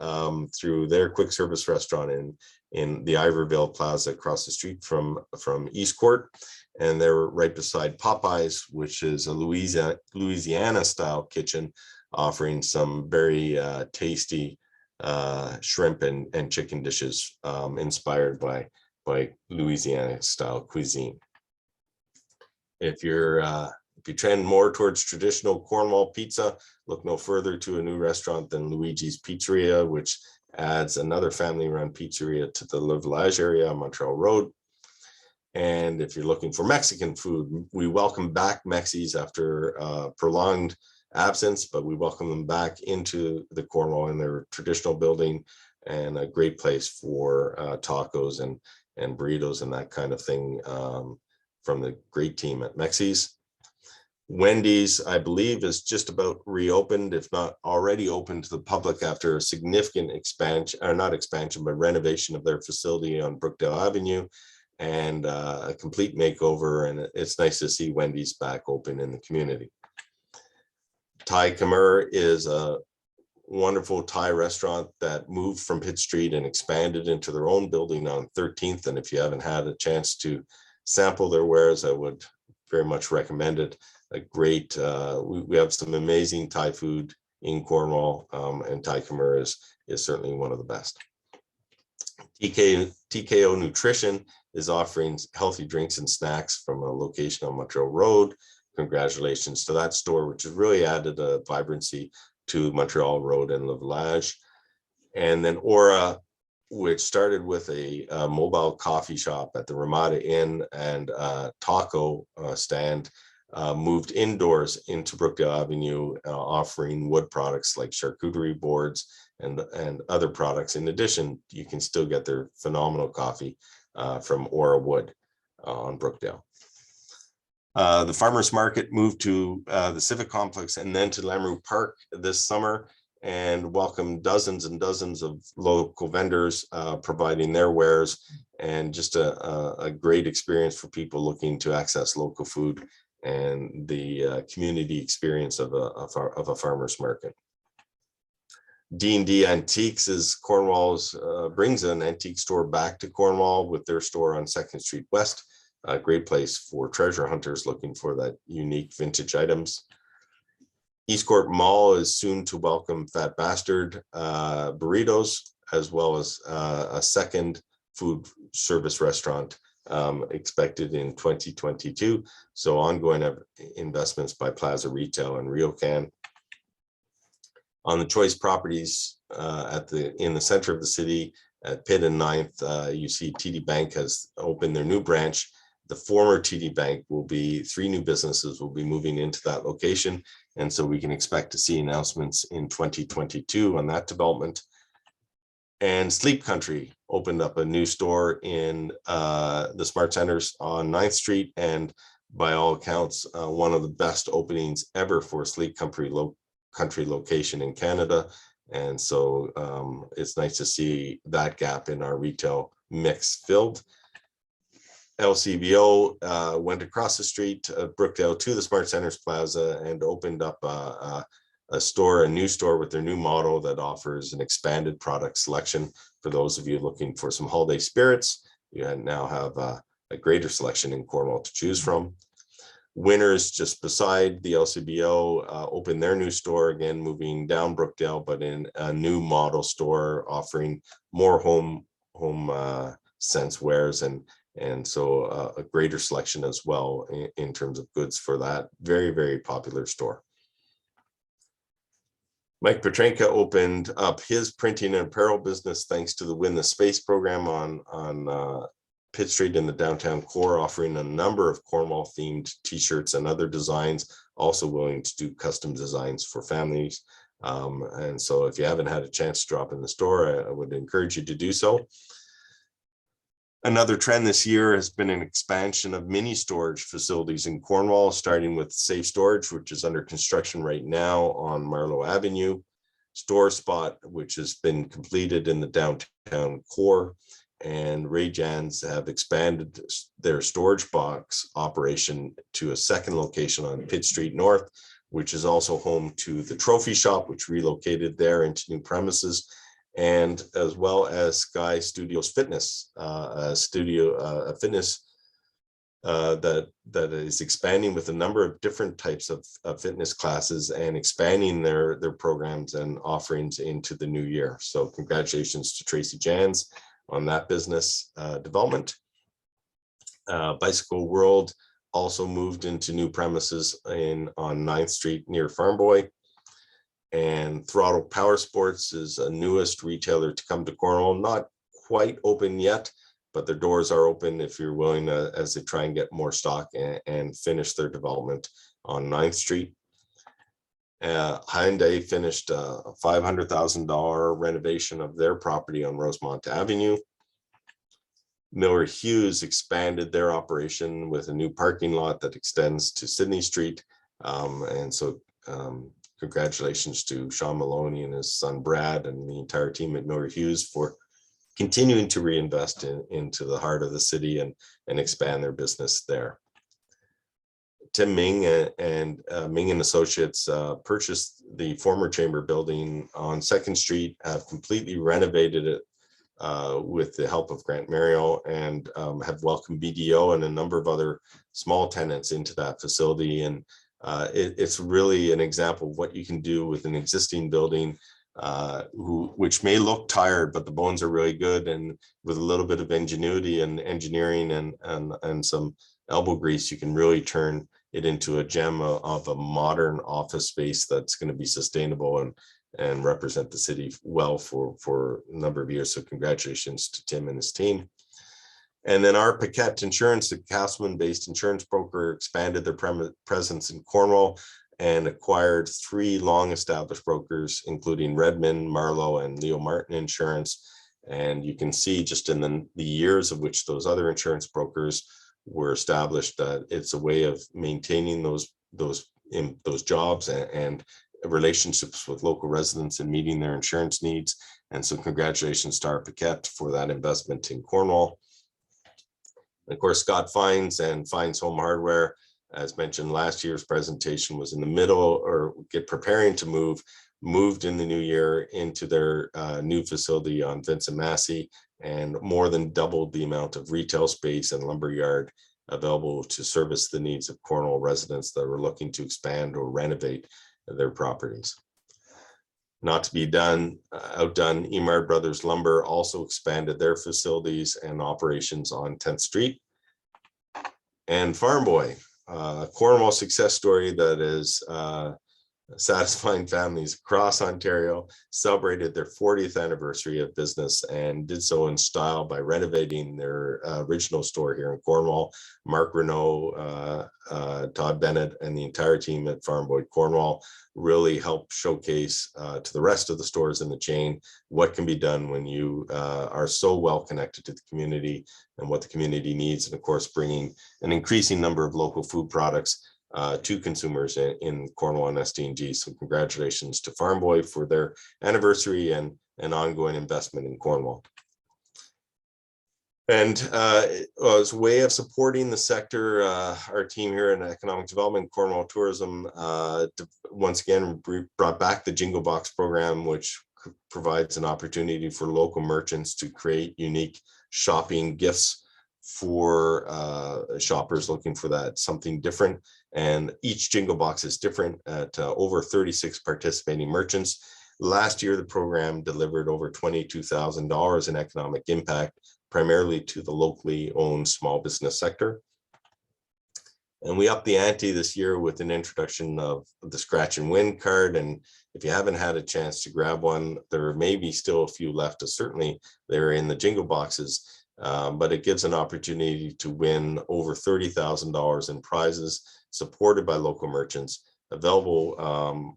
through their quick service restaurant in the Ivorville Plaza across the street from East Court. And they're right beside Popeyes, which is a Louisiana style kitchen offering some very tasty shrimp and chicken dishes inspired by Louisiana style cuisine. If you trend more towards traditional Cornwall pizza, look no further to a new restaurant than Luigi's Pizzeria, which adds another family-run pizzeria to the Le Village area on Montreal Road. And if you're looking for Mexican food, we welcome back Mexi's after prolonged absence, but we welcome them back into the Cornwall in their traditional building, and a great place for tacos and burritos and that kind of thing from the great team at Mexi's. Wendy's, I believe, is just about reopened, if not already open to the public after a significant expansion, or not expansion, but renovation of their facility on Brookdale Avenue, and a complete makeover. And it's nice to see Wendy's back open in the community. Thai Khmer is a wonderful Thai restaurant that moved from Pitt Street and expanded into their own building on 13th. And if you haven't had a chance to sample their wares, I would very much recommend it. A great, we have some amazing Thai food in Cornwall, and Thai Khmer is certainly one of the best. TKO Nutrition is offering healthy drinks and snacks from a location on Montreal Road. Congratulations to that store, which has really added a vibrancy to Montreal Road and Le Village. And then Aura, which started with a mobile coffee shop at the Ramada Inn and taco stand, moved indoors into Brookdale Avenue, offering wood products like charcuterie boards and other products. In addition, you can still get their phenomenal coffee from Aura Wood on Brookdale. The farmers market moved to the Civic Complex and then to Lamoureux Park this summer, and welcomed dozens and dozens of local vendors providing their wares, and just a great experience for people looking to access local food and the community experience of a farmer's market. D&D Antiques is Cornwall's, brings an antique store back to Cornwall with their store on 2nd Street West. A great place for treasure hunters looking for that unique vintage items. Eastcourt Mall is soon to welcome Fat Bastard burritos, as well as a second food service restaurant expected in 2022. So ongoing investments by Plaza Retail and RioCan. On the choice properties in the center of the city at Pitt and 9th, you see TD Bank has opened their new branch. The former TD Bank will be, 3 new businesses will be moving into that location. And so we can expect to see announcements in 2022 on that development. And Sleep Country opened up a new store in the Smart Centers on 9th Street. And by all accounts, one of the best openings ever for Sleep Country location in Canada. And so it's nice to see that gap in our retail mix filled. LCBO went across the street of Brookdale to the Smart Centers Plaza and opened up a new store with their new model that offers an expanded product selection for those of you looking for some holiday spirits. You now have a greater selection in Cornwall to choose from. Winners, just beside the LCBO, opened their new store, again moving down Brookdale, but in a new model store offering more home sense wares and so a greater selection as well in terms of goods for that very, very popular store. Mike Petrenka opened up his printing and apparel business thanks to the Win the Space program on Pitt Street in the downtown core, offering a number of Cornwall themed t-shirts and other designs, also willing to do custom designs for families. And so if you haven't had a chance to drop in the store, I would encourage you to do so. Another trend this year has been an expansion of mini storage facilities in Cornwall, starting with Safe Storage, which is under construction right now on Marlow Avenue, Store Spot, which has been completed in the downtown core, and Ray Jans have expanded their storage box operation to a second location on Pitt Street North, which is also home to the Trophy Shop, which relocated there into new premises, and as well as Sky Studios Fitness, a fitness that is expanding with a number of different types of fitness classes and expanding their programs and offerings into the new year. So congratulations to Tracy Jans on that business development. Bicycle World also moved into new premises on 9th Street near Farm Boy. And Throttle Power Sports is a newest retailer to come to Cornwall, not quite open yet, but their doors are open if you're willing to, as they try and get more stock and finish their development on 9th Street. Hyundai finished a $500,000 renovation of their property on Rosemont Avenue. Miller Hughes expanded their operation with a new parking lot that extends to Sydney Street. And so congratulations to Sean Maloney and his son Brad and the entire team at Miller Hughes for continuing to reinvest into the heart of the city and expand their business there. Tim Ming and Ming and Associates purchased the former Chamber building on 2nd Street, have completely renovated it with the help of Grant Mariel, and have welcomed BDO and a number of other small tenants into that facility. And it's really an example of what you can do with an existing building, which may look tired, but the bones are really good. And with a little bit of ingenuity and engineering and some elbow grease, you can really turn it into a gem of a modern office space that's going to be sustainable and represent the city well for a number of years. So congratulations to Tim and his team. And then our Paquette Insurance, a Castleman-based insurance broker, expanded their presence in Cornwall and acquired 3 long-established brokers, including Redmond, Marlowe, and Leo Martin Insurance. And you can see just in the years of which those other insurance brokers were established, that it's a way of maintaining those jobs and relationships with local residents and meeting their insurance needs. And so congratulations to our Paquette for that investment in Cornwall. And of course, Scott Fines and Fines Home Hardware, as mentioned, last year's presentation was in the middle or preparing to moved in the new year into their new facility on Vincent Massey, and more than doubled the amount of retail space and lumberyard available to service the needs of Cornwall residents that were looking to expand or renovate their properties. Not to be outdone, Emard Brothers Lumber also expanded their facilities and operations on 10th Street. And Farm Boy, Cornwall success story that is satisfying families across Ontario, celebrated their 40th anniversary of business and did so in style by renovating their original store here in Cornwall. Mark Renault, Todd Bennett, and the entire team at Farm Boy Cornwall really helped showcase to the rest of the stores in the chain what can be done when you are so well connected to the community and what the community needs, and of course bringing an increasing number of local food products to consumers in Cornwall and SDNG. So congratulations to Farm Boy for their anniversary and ongoing investment in Cornwall. And as a way of supporting the sector, our team here in Economic Development, Cornwall Tourism, once again brought back the Jingle Box program, which provides an opportunity for local merchants to create unique shopping gifts for shoppers looking for that something different. And each Jingle Box is different at over 36 participating merchants. Last year, the program delivered over $22,000 in economic impact, primarily to the locally owned small business sector. And we upped the ante this year with an introduction of the Scratch and Win card. And if you haven't had a chance to grab one, there may be still a few left. Certainly they're in the Jingle Boxes, but it gives an opportunity to win over $30,000 in prizes supported by local merchants, available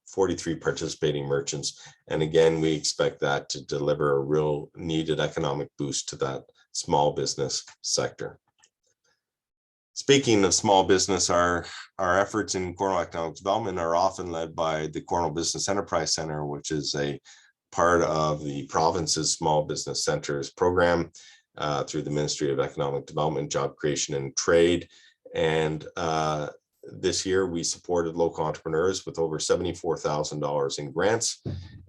43 participating merchants. And again, we expect that to deliver a real needed economic boost to that small business sector. Speaking of small business, our efforts in Cornwall Economic Development are often led by the Cornwall Business Enterprise Center, which is a part of the province's Small Business Centers program through the Ministry of Economic Development, Job Creation and Trade. And this year, we supported local entrepreneurs with over $74,000 in grants.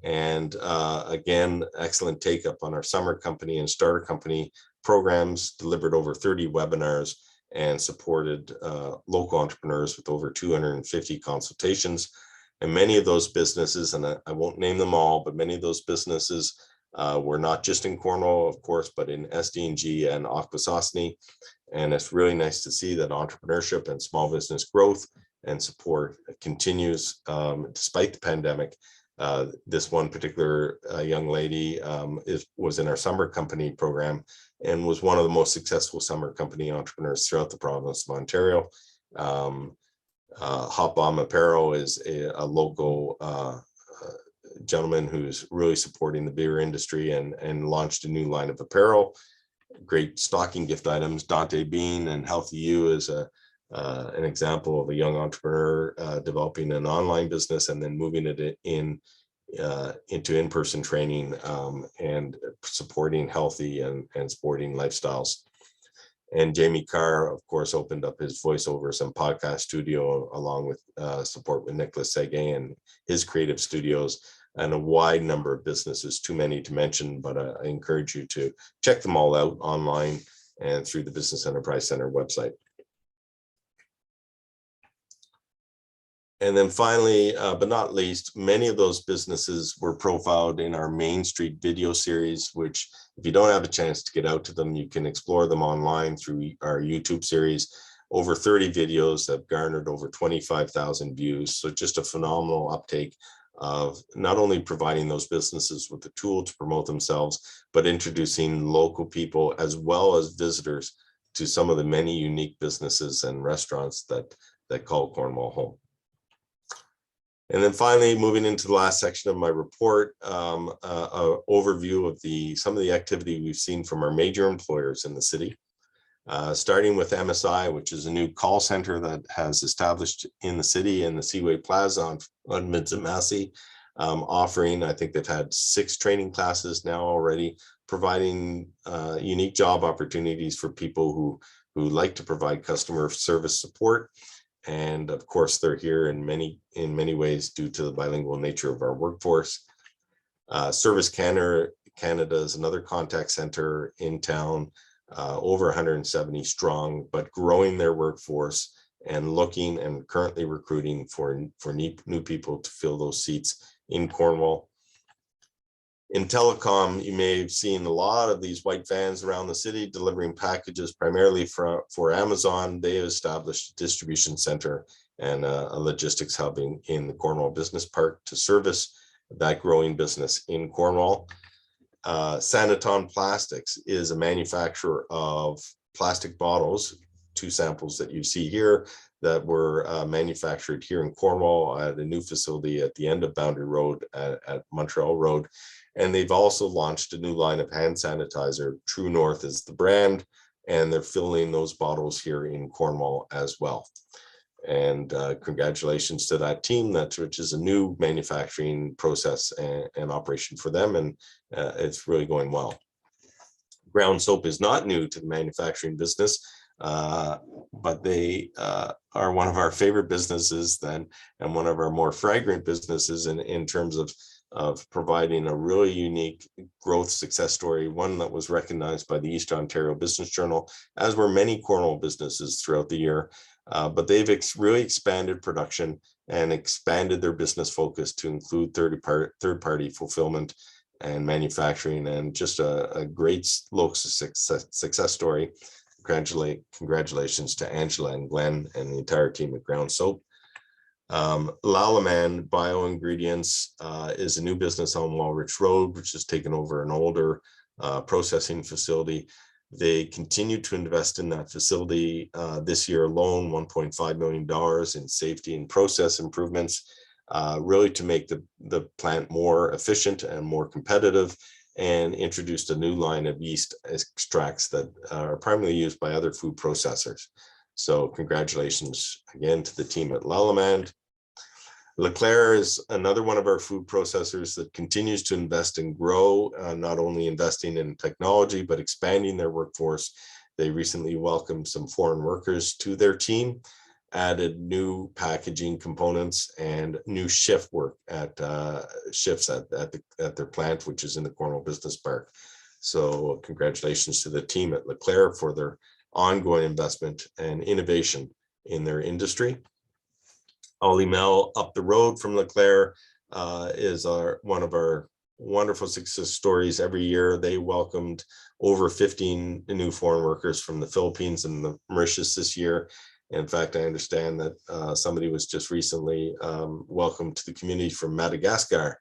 And again, excellent take up on our Summer Company and Starter Company programs, delivered over 30 webinars, and supported local entrepreneurs with over 250 consultations. And many of those businesses, and I won't name them all, but many of those businesses were not just in Cornwall, of course, but in SDNG and Akwesasne. And it's really nice to see that entrepreneurship and small business growth and support continues despite the pandemic. This one particular young lady was in our summer company program and was one of the most successful summer company entrepreneurs throughout the province of Ontario. Hop Bomb Apparel is a local gentleman who's really supporting the beer industry and launched a new line of apparel. Great stocking gift items. Dante Bean and Healthy You is an example of a young entrepreneur developing an online business and then moving it into in-person training and supporting healthy and sporting lifestyles. And Jamie Carr, of course, opened up his voiceovers and podcast studio along with support with Nicholas Sege and his creative studios, and a wide number of businesses, too many to mention, but I encourage you to check them all out online and through the Business Enterprise Center website. And then finally, but not least, many of those businesses were profiled in our Main Street video series, which if you don't have a chance to get out to them, you can explore them online through our YouTube series. Over 30 videos have garnered over 25,000 views. So just a phenomenal uptake of not only providing those businesses with the tool to promote themselves, but introducing local people as well as visitors to some of the many unique businesses and restaurants that call Cornwall home. And then finally, moving into the last section of my report, an overview of some of the activity we've seen from our major employers in the city, starting with MSI, which is a new call center that has established in the city in the Seaway Plaza on Midson Massey, offering, I think they've had 6 training classes now already, providing unique job opportunities for people who like to provide customer service support. And of course, they're here in many ways due to the bilingual nature of our workforce. Service Canada is another contact center in town, over 170 strong, but growing their workforce and looking and currently recruiting for new people to fill those seats in Cornwall. In telecom, you may have seen a lot of these white vans around the city delivering packages primarily for Amazon. They have established a distribution center and a logistics hub in the Cornwall Business Park to service that growing business in Cornwall. Saniton Plastics is a manufacturer of plastic bottles, 2 samples that you see here that were manufactured here in Cornwall at a new facility at the end of Boundary Road at Montreal Road. And they've also launched a new line of hand sanitizer. True North is the brand, and they're filling those bottles here in Cornwall as well. And congratulations to that team, which is a new manufacturing process and operation for them, and it's really going well. Ground Soap is not new to the manufacturing business, but they are one of our favorite businesses then, and one of our more fragrant businesses in terms of providing a really unique growth success story, one that was recognized by the East Ontario Business Journal, as were many Cornwall businesses throughout the year. But they've really expanded production and expanded their business focus to include third-party fulfillment and manufacturing, and just a great local success story. Congratulations to Angela and Glenn and the entire team at Ground Soap. Lalaman Bio Ingredients is a new business on Walrich Road, which has taken over an older processing facility. They continue to invest in that facility this year alone, $1.5 million in safety and process improvements, really to make the plant more efficient and more competitive, and introduced a new line of yeast extracts that are primarily used by other food processors. So congratulations again to the team at Lalaman. Leclerc is another one of our food processors that continues to invest and grow, not only investing in technology, but expanding their workforce. They recently welcomed some foreign workers to their team, added new packaging components and new shift work at shifts at their plant, which is in the Cornwall Business Park. So congratulations to the team at Leclerc for their ongoing investment and innovation in their industry. Ollie Mel up the road from Leclerc is one of our wonderful success stories. Every year they welcomed over 15 new foreign workers from the Philippines and the Mauritius this year. In fact, I understand that somebody was just recently welcomed to the community from Madagascar,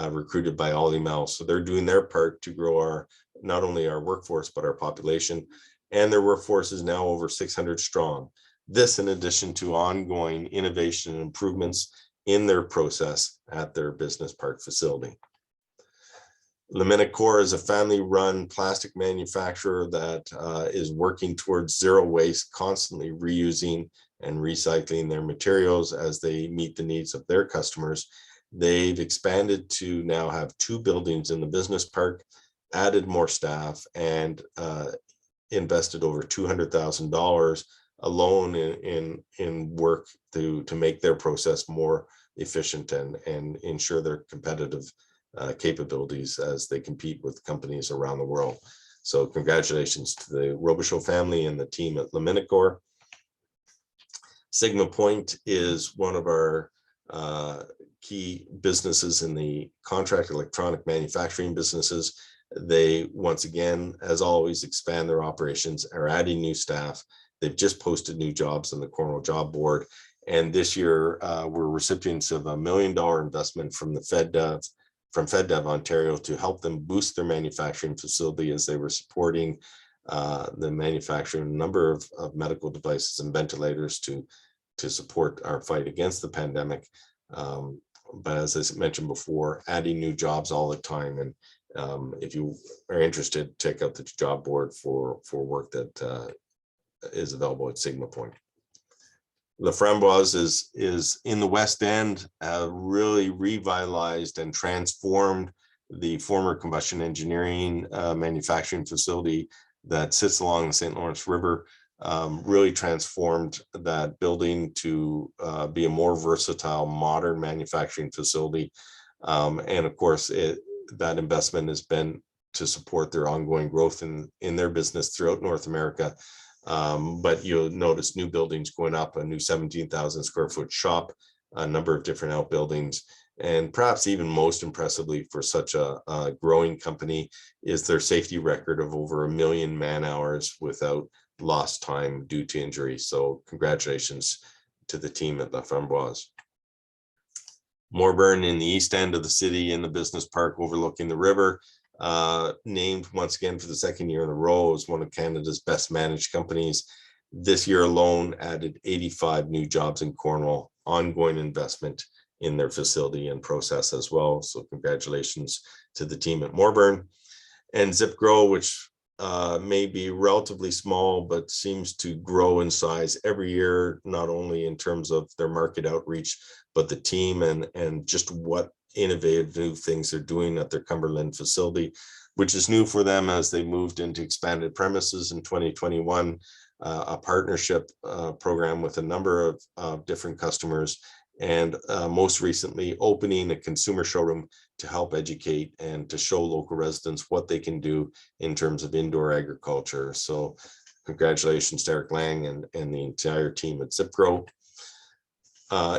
recruited by Ollie Mel. So they're doing their part to grow not only our workforce, but our population. And their workforce is now over 600 strong. This in addition to ongoing innovation and improvements in their process at their business park facility. Lemonicore is a family-run plastic manufacturer that is working towards zero waste, constantly reusing and recycling their materials as they meet the needs of their customers. They've expanded to now have 2 buildings in the business park, added more staff, and invested over $200,000 alone in work to make their process more efficient and ensure their competitive capabilities as they compete with companies around the world. So congratulations to the Robichaud family and the team at Lemonicore. Sigma Point is one of our key businesses in the contract electronic manufacturing businesses. They once again, as always, expand their operations, are adding new staff. They've just posted new jobs on the Cornwall Job Board. And this year, we're recipients of $1 million investment from the FedDev Ontario to help them boost their manufacturing facility as they were supporting the manufacturing of a number of medical devices and ventilators to support our fight against the pandemic. But as I mentioned before, adding new jobs all the time. And if you are interested, check out the job board for work that is available at Sigma Point. La Framboise is in the West End, really revitalized and transformed the former combustion engineering manufacturing facility that sits along the St. Lawrence River, really transformed that building to be a more versatile, modern manufacturing facility. And of course, that investment has been to support their ongoing growth in their business throughout North America. But you'll notice new buildings going up, a new 17,000 square foot shop, a number of different outbuildings, and perhaps even most impressively for such a growing company is their safety record of over 1 million man hours without lost time due to injury. So congratulations to the team at La Framboise. Morburn in the east end of the city in the business park overlooking the river. Named once again for the second year in a row as one of Canada's best managed companies. This year alone added 85 new jobs in Cornwall, ongoing investment in their facility and process as well. So congratulations to the team at Morburn. And ZipGrow, which may be relatively small, but seems to grow in size every year, not only in terms of their market outreach, but the team and just what innovative new things they're doing at their Cumberland facility, which is new for them as they moved into expanded premises in 2021, a partnership program with a number of different customers, and most recently opening a consumer showroom to help educate and to show local residents what they can do in terms of indoor agriculture. So congratulations to Eric Lang and the entire team at ZipGrow.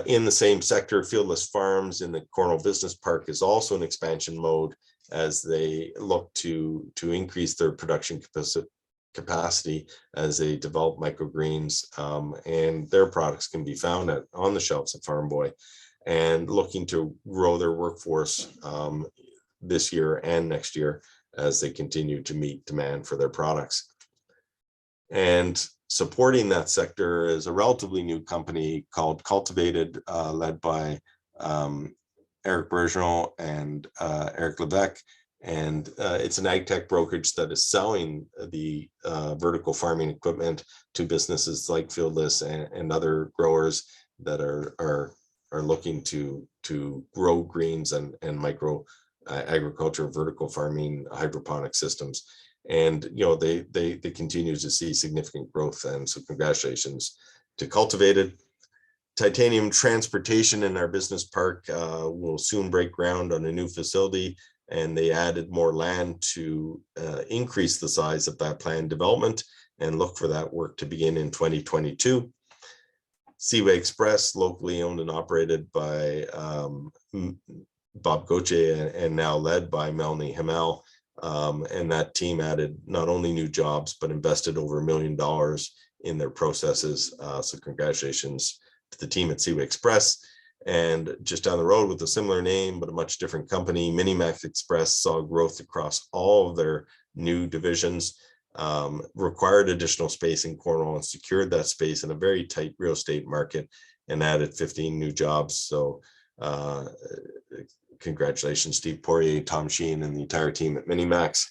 In the same sector, Fieldless Farms in the Cornwall Business Park is also in expansion mode as they look to increase their production capacity as they develop microgreens, and their products can be found on the shelves at Farm Boy, and looking to grow their workforce this year and next year as they continue to meet demand for their products. And supporting that sector is a relatively new company called Cultivated, led by Eric Bergeron and Eric Levesque. And it's an ag tech brokerage that is selling the vertical farming equipment to businesses like Fieldless and other growers that are looking to grow greens and micro agriculture, vertical farming, hydroponic systems. And they continue to see significant growth, and so congratulations to Cultivated. Titanium Transportation in our business park will soon break ground on a new facility and they added more land to increase the size of that planned development and look for that work to begin in 2022. Seaway Express, locally owned and operated by Bob Goche and now led by Melanie Hamel. And that team added not only new jobs, but invested over $1 million in their processes. So congratulations to the team at Seaway Express. And just down the road with a similar name, but a much different company, Minimax Express saw growth across all of their new divisions, required additional space in Cornwall and secured that space in a very tight real estate market and added 15 new jobs. So congratulations, Steve Poirier, Tom Sheen, and the entire team at Minimax.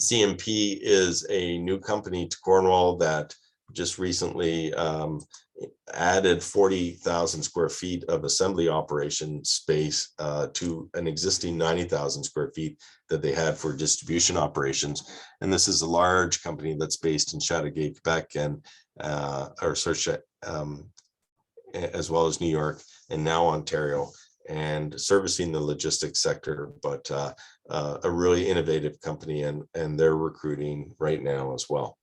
CMP is a new company to Cornwall that just recently added 40,000 square feet of assembly operation space to an existing 90,000 square feet that they had for distribution operations. And this is a large company that's based in Chateauguay, Quebec, and as well as New York and now Ontario, and servicing the logistics sector, but a really innovative company, and they're recruiting right now as well.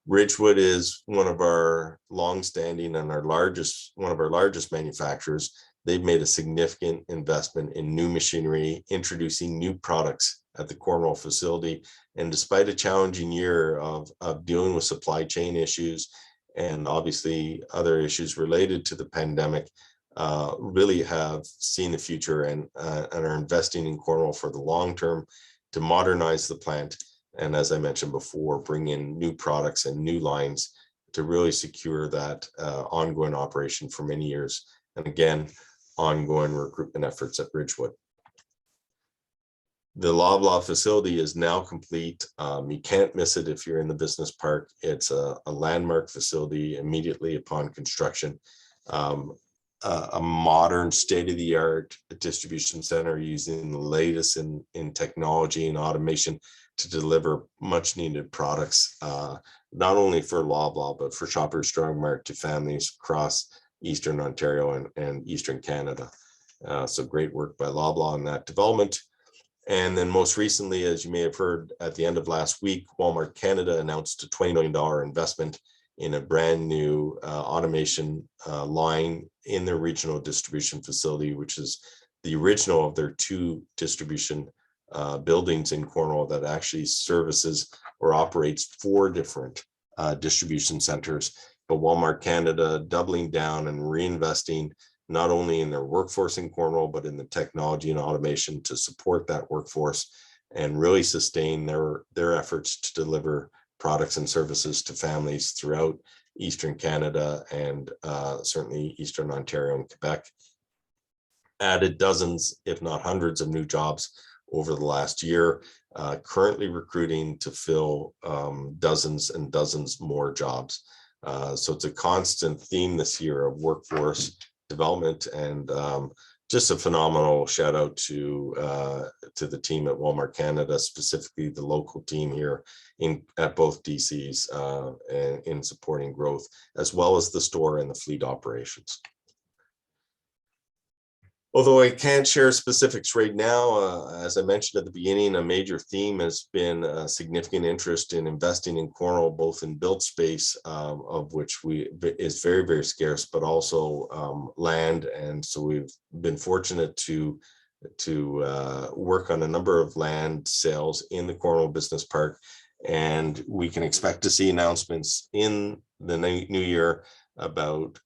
Ridgewood is one of our long-standing and one of our largest manufacturers. They've made a significant investment in new machinery, introducing new products at the Cornwall facility. And despite a challenging year of dealing with supply chain issues and obviously other issues related to the pandemic, really have seen the future and are investing in Cornwall for the long term to modernize the plant. And as I mentioned before, bring in new products and new lines to really secure that ongoing operation for many years. And again, ongoing recruitment efforts at Ridgewood. The Loblaw facility is now complete. You can't miss it if you're in the business park. It's a landmark facility immediately upon construction. A modern state-of-the-art distribution center using the latest in technology and automation to deliver much needed products, not only for Loblaw, but for Shoppers Drug Mart to families across Eastern Ontario and Eastern Canada. So great work by Loblaw on that development. And then most recently, as you may have heard at the end of last week, Walmart Canada announced a $20 million investment in a brand new automation line in their regional distribution facility, which is the original of their 2 distribution buildings in Cornwall that actually services or operates 4 different distribution centers. But Walmart Canada doubling down and reinvesting not only in their workforce in Cornwall, but in the technology and automation to support that workforce and really sustain their efforts to deliver products and services to families throughout Eastern Canada and certainly Eastern Ontario and Quebec. Added dozens, if not hundreds, of new jobs over the last year, currently recruiting to fill dozens and dozens more jobs. So it's a constant theme this year of workforce development, and just a phenomenal shout out to the team at Walmart Canada, specifically the local team here at both DCs and in supporting growth, as well as the store and the fleet operations. Although I can't share specifics right now, as I mentioned at the beginning, a major theme has been a significant interest in investing in Cornwall, both in built space, of which is very, very scarce, but also land. And so we've been fortunate to work on a number of land sales in the Cornwall Business Park. And we can expect to see announcements in the new year about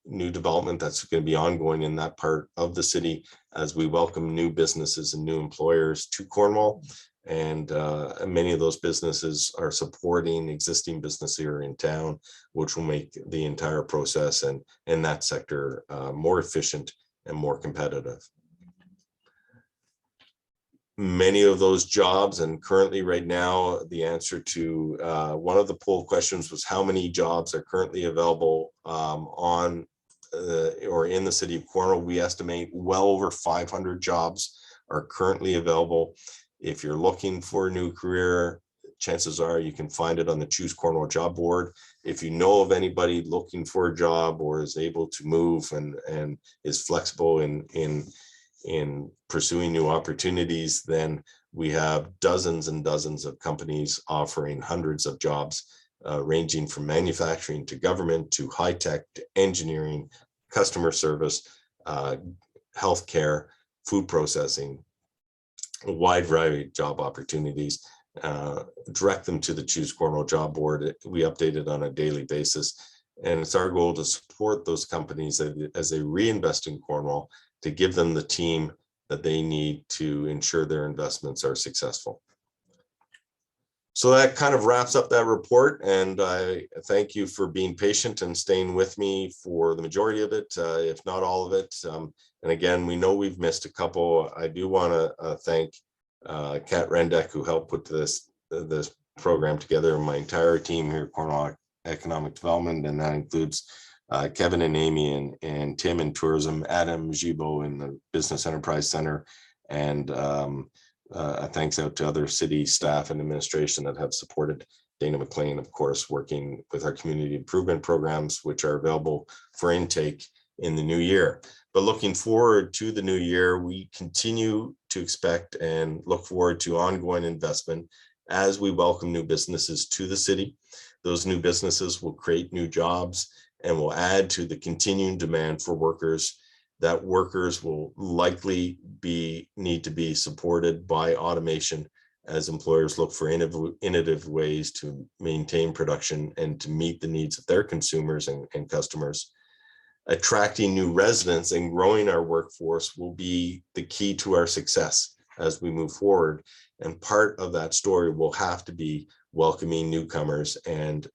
new development that's going to be ongoing in that part of the city as we welcome new businesses and new employers to Cornwall. And many of those businesses are supporting existing business here in town, which will make the entire process and that sector more efficient and more competitive. Many of those jobs, and currently right now, the answer to one of the poll questions was how many jobs are currently available on or in the city of Cornwall. We estimate well over 500 jobs are currently available. If you're looking for a new career, chances are you can find it on the Choose Cornwall job board. If you know of anybody looking for a job or is able to move and is flexible in in pursuing new opportunities, then we have dozens and dozens of companies offering hundreds of jobs, ranging from manufacturing to government to high tech to engineering, customer service, healthcare, food processing, a wide variety of job opportunities. Direct them to the Choose Cornwall job board. We update it on a daily basis. And it's our goal to support those companies as they reinvest in Cornwall, to give them the team that they need to ensure their investments are successful. So that kind of wraps up that report, and I thank you for being patient and staying with me for the majority of it, if not all of it. And again, we know we've missed a couple. I do want to thank Kat Rendeck, who helped put this program together, and my entire team here at Cornwall Economic Development, and that includes Kevin and Amy and Tim in tourism, Adam Gibo in the Business Enterprise Center, and thanks out to other city staff and administration that have supported. Dana McLean, of course, working with our community improvement programs, which are available for intake in the new year. But looking forward to the new year, we continue to expect and look forward to ongoing investment as we welcome new businesses to the city. Those new businesses will create new jobs and will add to the continuing demand for workers. That workers will likely need to be supported by automation as employers look for innovative ways to maintain production and to meet the needs of their consumers and customers. Attracting new residents and growing our workforce will be the key to our success as we move forward. And part of that story will have to be welcoming newcomers and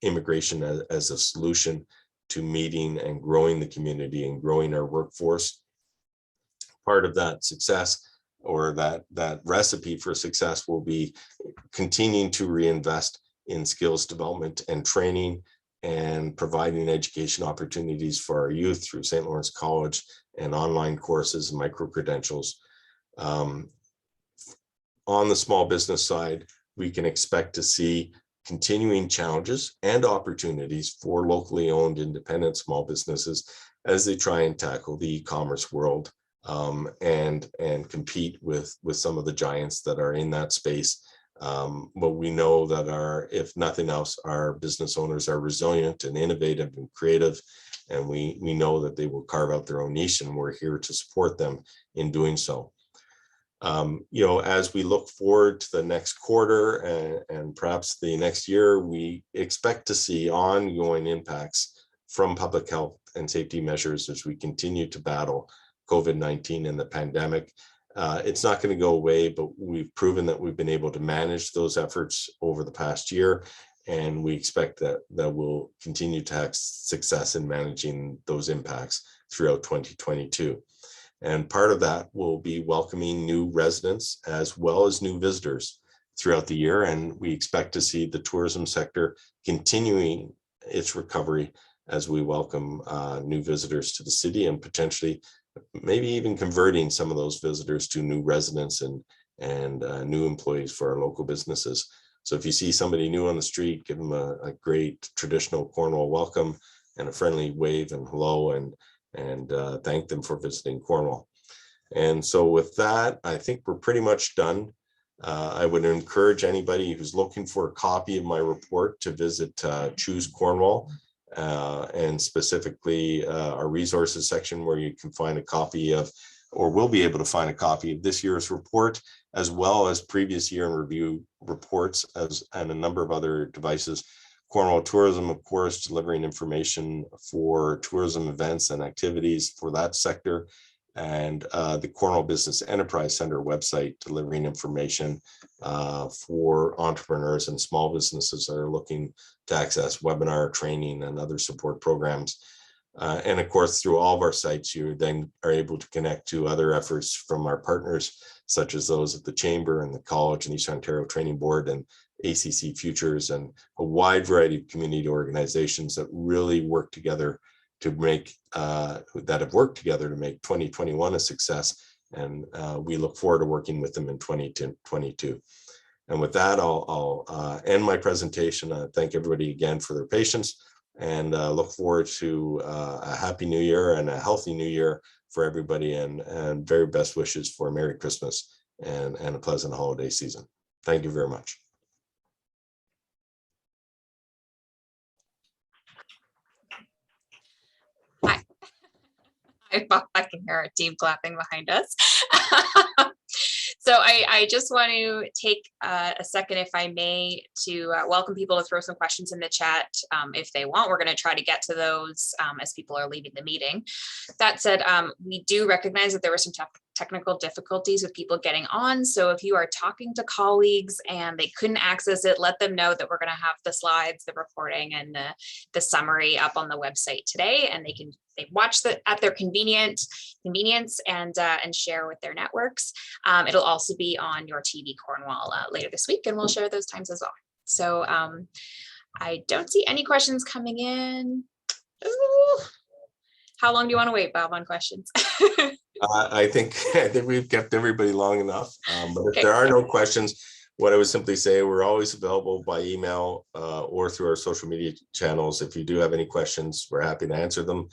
immigration as a solution to meeting and growing the community and growing our workforce. Part of that success, or that recipe for success, will be continuing to reinvest in skills development and training and providing education opportunities for our youth through St. Lawrence College and online courses and micro-credentials. On the small business side, we can expect to see continuing challenges and opportunities for locally owned independent small businesses as they try and tackle the e-commerce world and compete with some of the giants that are in that space. But we know that if nothing else, our business owners are resilient and innovative and creative, and we know that they will carve out their own niche, and we're here to support them in doing so. As we look forward to the next quarter and perhaps the next year, we expect to see ongoing impacts from public health and safety measures as we continue to battle COVID-19 and the pandemic. It's not going to go away, but we've proven that we've been able to manage those efforts over the past year, and we expect that we'll continue to have success in managing those impacts throughout 2022. And part of that will be welcoming new residents as well as new visitors throughout the year. And we expect to see the tourism sector continuing its recovery as we welcome new visitors to the city, and potentially maybe even converting some of those visitors to new residents and new employees for our local businesses. So if you see somebody new on the street, give them a great traditional Cornwall welcome and a friendly wave and hello, and thank them for visiting Cornwall. And so with that, I think we're pretty much done. I would encourage anybody who's looking for a copy of my report to visit Choose Cornwall, and specifically our resources section, where you can find a copy of, or will be able to find a copy of, this year's report, as well as previous year in review reports, and a number of other devices. Cornwall Tourism, of course, delivering information for tourism events and activities for that sector, and the Cornwall Business Enterprise Center website delivering information for entrepreneurs and small businesses that are looking to access webinar training and other support programs. And of course, through all of our sites, you then are able to connect to other efforts from our partners, such as those at the Chamber and the College and East Ontario Training Board and ACC Futures, and a wide variety of community organizations that really work together to make, that have worked together to make 2021 a success. And we look forward to working with them in 2022. And with that, I'll end my presentation. Thank everybody again for their patience, and look forward to a happy new year and a healthy new year for everybody, and very best wishes for a Merry Christmas and a pleasant holiday season. Thank you very much. I can hear our team clapping behind us. So I just want to take a second, if I may, to welcome people to throw some questions in the chat if they want. We're going to try to get to those as people are leaving the meeting. That said, we do recognize that there were some technical difficulties with people getting on. So if you are talking to colleagues and they couldn't access it, let them know that we're going to have the slides, the recording, and the summary up on the website today, and they watch that at their convenience and share with their networks. It'll also be on Your TV Cornwall later this week, and we'll share those times as well. So I don't see any questions coming in. Ooh. How long do you want to wait, Bob, on questions? I think we've kept everybody long enough, but if Okay. there are no questions, what I would simply say, we're always available by email or through our social media channels. If you do have any questions, we're happy to answer them.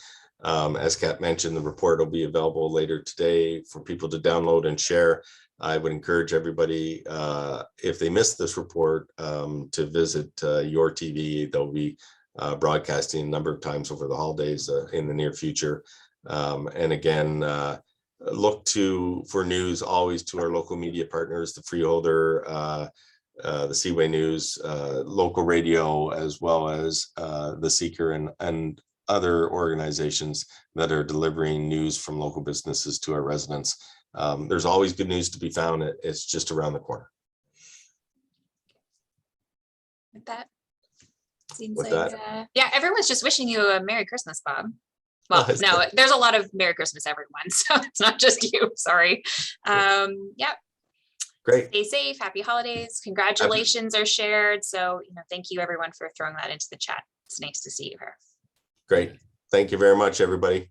As Kat mentioned, the report will be available later today for people to download and share. I would encourage everybody, if they missed this report, to visit Your TV. They'll be broadcasting a number of times over the holidays in the near future. And again, look for news always to our local media partners, the Freeholder, the Seaway News, local radio, as well as the Seeker and other organizations that are delivering news from local businesses to our residents. There's always good news to be found. It's just around the corner. With that, seems With like that. yeah, everyone's just wishing you a Merry Christmas, Bob. Well, Nice. no, there's a lot of Merry Christmas, everyone. So it's not just you. Sorry. Yeah. Great. Stay safe. Happy holidays. Congratulations are shared. So, thank you everyone for throwing that into the chat. It's nice to see you here. Great. Thank you very much, everybody.